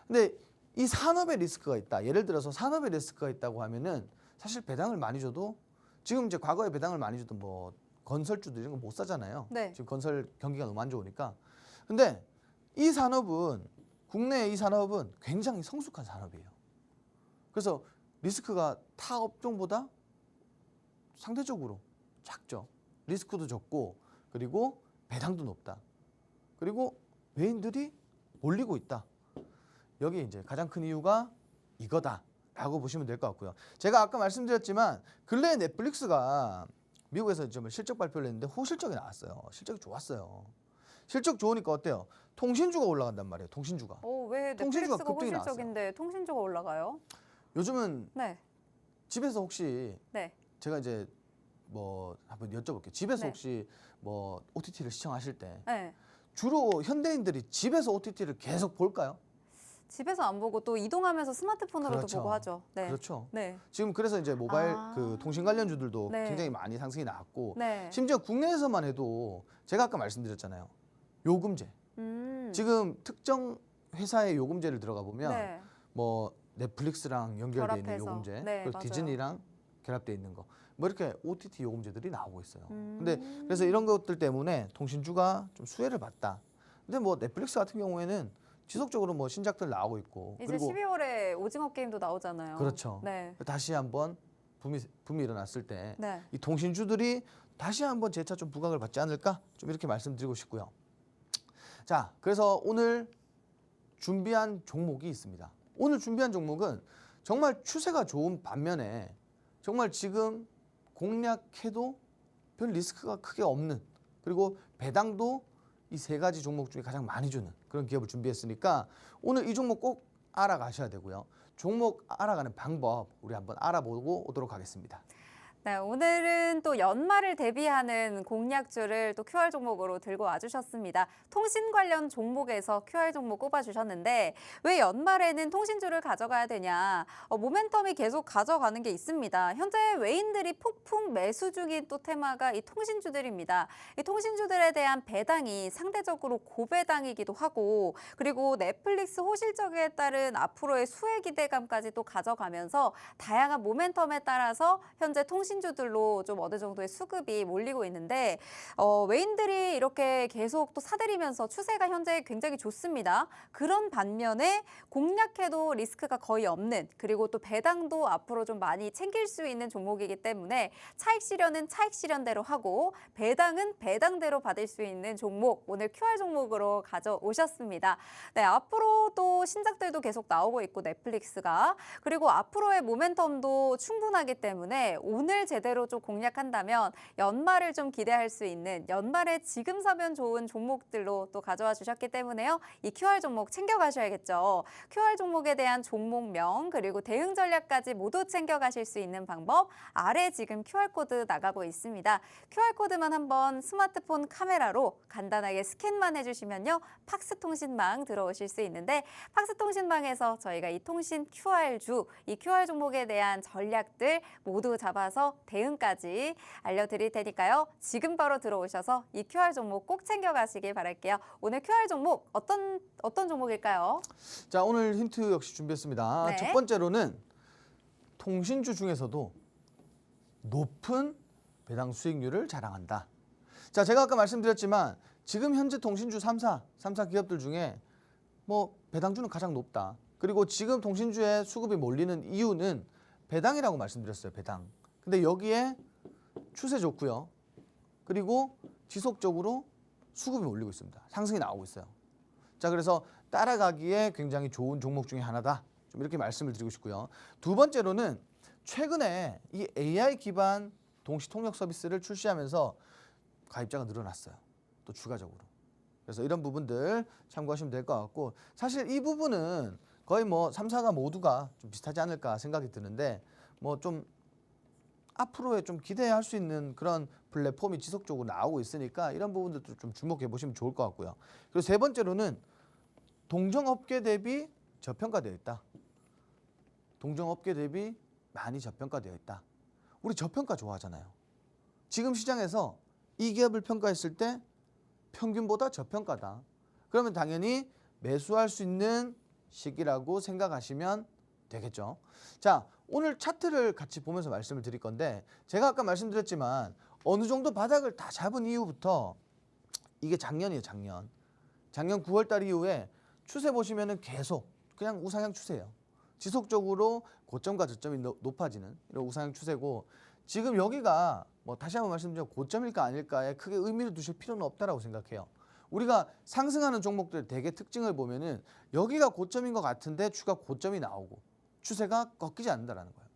근데 이 산업에 리스크가 있다. 예를 들어서 산업에 리스크가 있다고 하면은 사실 배당을 많이 줘도 지금 이제 과거에 배당을 많이 줘도 뭐 건설주들 이런 거 못 사잖아요.
네.
지금 건설 경기가 너무 안 좋으니까. 근데 이 산업은 국내의 이 산업은 굉장히 성숙한 산업이에요. 그래서 리스크가 타 업종보다 상대적으로 작죠. 리스크도 적고 그리고 배당도 높다. 그리고 외인들이 몰리고 있다. 여기 이제 가장 큰 이유가 이거다라고 보시면 될 것 같고요. 제가 아까 말씀드렸지만 근래에 넷플릭스가 미국에서 좀 실적 발표를 했는데 호실적이 나왔어요. 실적이 좋았어요. 실적 좋으니까 어때요? 통신주가 올라간단 말이에요. 통신주가.
왜
통신주가
넷플릭스가
급등이
호실적인데 통신주가 올라가요?
요즘은
네.
집에서 혹시
네.
제가 이제 뭐 한번 여쭤볼게요. 집에서
네.
혹시 뭐 OTT를 시청하실 때
네.
주로 현대인들이 집에서 OTT를 계속 볼까요?
집에서 안 보고 또 이동하면서 스마트폰으로도
그렇죠.
보고 하죠. 네.
그렇죠.
네.
지금 그래서 이제 모바일
아.
그 통신 관련주들도
네.
굉장히 많이 상승이 나왔고
네.
심지어 국내에서만 해도 제가 아까 말씀드렸잖아요. 요금제. 지금 특정 회사의 요금제를 들어가 보면
네.
뭐 넷플릭스랑 연결돼 있는
결합해서.
요금제,
네,
그리고
맞아요.
디즈니랑 결합돼 있는 거, 뭐 이렇게 OTT 요금제들이 나오고 있어요.
음.
근데 그래서 이런 것들 때문에 통신주가 좀 수혜를 받다. 근데 뭐 넷플릭스 같은 경우에는 지속적으로 뭐 신작들 나오고 있고
이제
그리고
12월에 오징어 게임도 나오잖아요.
그렇죠.
네.
다시 한번 붐이 일어났을 때
네.
이 통신주들이 다시 한번 재차 좀 부각을 받지 않을까? 좀 이렇게 말씀드리고 싶고요. 자, 그래서 오늘 준비한 종목이 있습니다. 오늘 준비한 종목은 정말 추세가 좋은 반면에 정말 지금 공략해도 별 리스크가 크게 없는 그리고 배당도 이 세 가지 종목 중에 가장 많이 주는 그런 기업을 준비했으니까 오늘 이 종목 꼭 알아가셔야 되고요. 종목 알아가는 방법 우리 한번 알아보고 오도록 하겠습니다.
네, 오늘은 또 연말을 대비하는 공략주를 또 QR 종목으로 들고 와주셨습니다. 통신 관련 종목에서 QR 종목 꼽아주셨는데 왜 연말에는 통신주를 가져가야 되냐? 모멘텀이 계속 가져가는 게 있습니다. 현재 외인들이 폭풍 매수 중인 또 테마가 이 통신주들입니다. 이 통신주들에 대한 배당이 상대적으로 고배당이기도 하고 그리고 넷플릭스 호실적에 따른 앞으로의 수혜 기대감까지 또 가져가면서 다양한 모멘텀에 따라서 현재 통신주들로 좀 어느 정도의 수급이 몰리고 있는데 외인들이 이렇게 계속 또 사들이면서 추세가 현재 굉장히 좋습니다. 그런 반면에 공략해도 리스크가 거의 없는 그리고 또 배당도 앞으로 좀 많이 챙길 수 있는 종목이기 때문에 차익 실현은 차익 실현대로 하고 배당은 배당대로 받을 수 있는 종목 오늘 QR 종목으로 가져오셨습니다. 네, 앞으로 또 신작들도 계속 나오고 있고 넷플릭스가 그리고 앞으로의 모멘텀도 충분하기 때문에 오늘 제대로 좀 공략한다면 연말을 좀 기대할 수 있는 연말에 지금 사면 좋은 종목들로 또 가져와 주셨기 때문에요. 이 QR 종목 챙겨가셔야겠죠. QR 종목에 대한 종목명 그리고 대응 전략까지 모두 챙겨가실 수 있는 방법 아래 지금 QR코드 나가고 있습니다. QR코드만 한번 스마트폰 카메라로 간단하게 스캔만 해주시면요. 팍스통신망 들어오실 수 있는데 팍스통신망에서 저희가 이 통신 QR주, 이 QR 종목에 대한 전략들 모두 잡아서 대응까지 알려드릴 테니까요. 지금 바로 들어오셔서 이 QR 종목 꼭 챙겨가시길 바랄게요. 오늘 QR 종목 어떤 종목일까요?
자, 오늘 힌트 역시 준비했습니다.
네.
첫 번째로는 통신주 중에서도 높은 배당 수익률을 자랑한다. 자, 제가 아까 말씀드렸지만 지금 현재 통신주 3사 기업들 중에 뭐 배당주는 가장 높다. 그리고 지금 통신주에 수급이 몰리는 이유는 배당이라고 말씀드렸어요. 배당. 근데 여기에 추세 좋고요. 그리고 지속적으로 수급이 몰리고 있습니다. 상승이 나오고 있어요. 자, 그래서 따라가기에 굉장히 좋은 종목 중에 하나다. 좀 이렇게 말씀을 드리고 싶고요. 두 번째로는 최근에 이 AI 기반 동시 통역 서비스를 출시하면서 가입자가 늘어났어요. 또 추가적으로. 그래서 이런 부분들 참고하시면 될 것 같고, 사실 이 부분은 거의 뭐 3사가 모두가 좀 비슷하지 않을까 생각이 드는데, 뭐 좀 앞으로에 좀 기대할 수 있는 그런 플랫폼이 지속적으로 나오고 있으니까 이런 부분들도 좀 주목해 보시면 좋을 것 같고요. 그리고 세 번째로는 동종업계 대비 저평가되어 있다. 동종업계 대비 많이 저평가되어 있다. 우리 저평가 좋아하잖아요. 지금 시장에서 이 기업을 평가했을 때 평균보다 저평가다. 그러면 당연히 매수할 수 있는 시기라고 생각하시면 되겠죠. 자, 오늘 차트를 같이 보면서 말씀을 드릴 건데, 제가 아까 말씀드렸지만 어느 정도 바닥을 다 잡은 이후부터, 이게 작년이에요, 작년 9월 달 이후에 추세 보시면은 계속 그냥 우상향 추세예요. 지속적으로 고점과 저점이 높아지는 이런 우상향 추세고, 지금 여기가 뭐 다시 한번 말씀드리면 고점일까 아닐까에 크게 의미를 두실 필요는 없다라고 생각해요. 우리가 상승하는 종목들 대개 특징을 보면은 여기가 고점인 것 같은데 추가 고점이 나오고 추세가 꺾이지 않는다라는 거예요.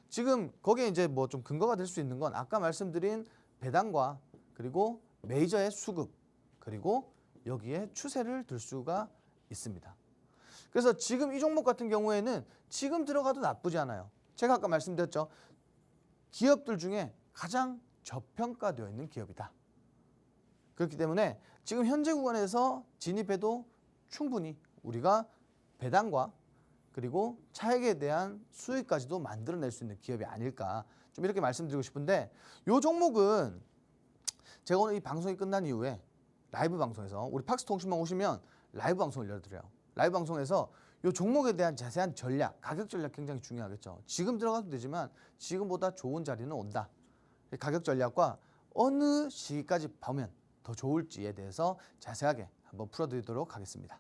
지금 거기에 이제 뭐 좀 근거가 될 수 있는 건 아까 말씀드린 배당과 그리고 메이저의 수급, 그리고 여기에 추세를 들 수가 있습니다. 그래서 지금 이 종목 같은 경우에는 지금 들어가도 나쁘지 않아요. 제가 아까 말씀드렸죠. 기업들 중에 가장 저평가되어 있는 기업이다. 그렇기 때문에 지금 현재 구간에서 진입해도 충분히 우리가 배당과 그리고 차익에 대한 수익까지도 만들어낼 수 있는 기업이 아닐까, 좀 이렇게 말씀드리고 싶은데, 이 종목은 제가 오늘 이 방송이 끝난 이후에 라이브 방송에서 우리 팍스통신망 오시면 라이브 방송을 열어드려요. 라이브 방송에서 이 종목에 대한 자세한 전략, 가격 전략 굉장히 중요하겠죠. 지금 들어가도 되지만 지금보다 좋은 자리는 온다. 가격 전략과 어느 시기까지 보면 더 좋을지에 대해서 자세하게 한번 풀어드리도록 하겠습니다.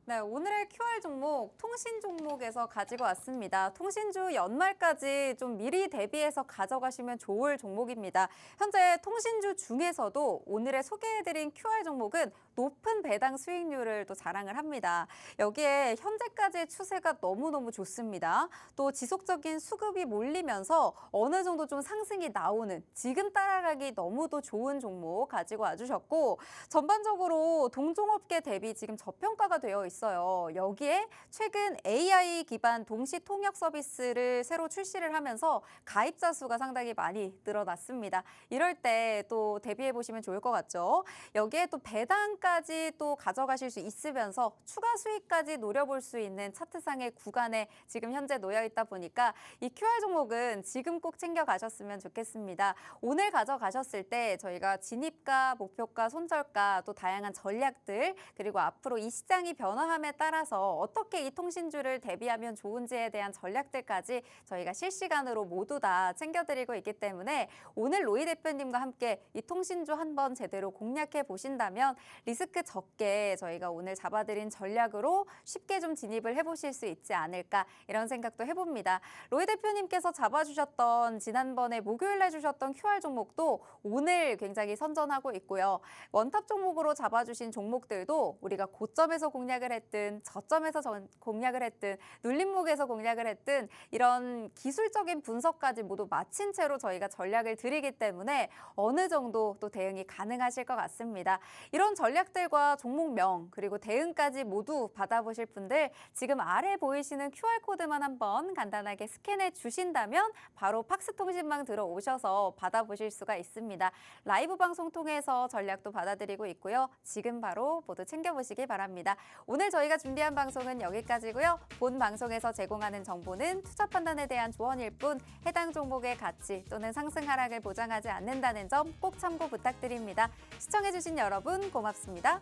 네, 오늘의 QR 종목, 통신 종목에서 가지고 왔습니다. 통신주 연말까지 좀 미리 대비해서 가져가시면 좋을 종목입니다. 현재 통신주 중에서도 오늘의 소개해드린 QR 종목은 높은 배당 수익률을 또 자랑을 합니다. 여기에 현재까지의 추세가 너무너무 좋습니다. 또 지속적인 수급이 몰리면서 어느 정도 좀 상승이 나오는, 지금 따라가기 너무도 좋은 종목 가지고 와주셨고, 전반적으로 동종업계 대비 지금 저평가가 되어 있어요. 여기에 최근 AI 기반 동시 통역 서비스를 새로 출시를 하면서 가입자 수가 상당히 많이 늘어났습니다. 이럴 때 또 대비해 보시면 좋을 것 같죠. 여기에 또 배당까지 또 가져가실 수 있으면서 추가 수익까지 노려볼 수 있는 차트상의 구간에 지금 현재 놓여 있다 보니까 이 QR 종목은 지금 꼭 챙겨 가셨으면 좋겠습니다. 오늘 가져가셨을 때 저희가 진입가, 목표가, 손절가, 또 다양한 전략들, 그리고 앞으로 이 시장이 변화함에 따라서 어떻게 이 통신주를 대비하면 좋은지에 대한 전략들까지 저희가 실시간으로 모두 다 챙겨드리고 있기 때문에 오늘 로이 대표님과 함께 이 통신주 한번 제대로 공략해 보신다면 리스크 적게 저희가 오늘 잡아드린 전략으로 쉽게 좀 진입을 해보실 수 있지 않을까, 이런 생각도 해봅니다. 로이 대표님께서 잡아주셨던, 지난번에 목요일에 주셨던 QR 종목도 오늘 굉장히 선전하고 있고요. 원탑 종목으로 잡아주신 종목들도 우리가 고점에서 공략을 했든 저점에서 공략을 했든 눌림목에서 공략을 했든 이런 기술적인 분석까지 모두 마친 채로 저희가 전략을 드리기 때문에 어느 정도 또 대응이 가능하실 것 같습니다. 이런 전략들과 종목명 그리고 대응까지 모두 받아보실 분들 지금 아래 보이시는 QR코드만 한번 간단하게 스캔해 주신다면 바로 팍스통신망 들어오셔서 받아보실 수가 있습니다. 라이브 방송 통해서 전략도 받아드리고 있고요. 지금 바로 모두 챙겨보시기 바랍니다. 오늘 저희가 준비한 방송은 여기까지고요. 본 방송에서 제공하는 정보는 투자 판단에 대한 조언일 뿐 해당 종목의 가치 또는 상승 하락을 보장하지 않는다는 점 꼭 참고 부탁드립니다. 시청해주신 여러분 고맙습니다.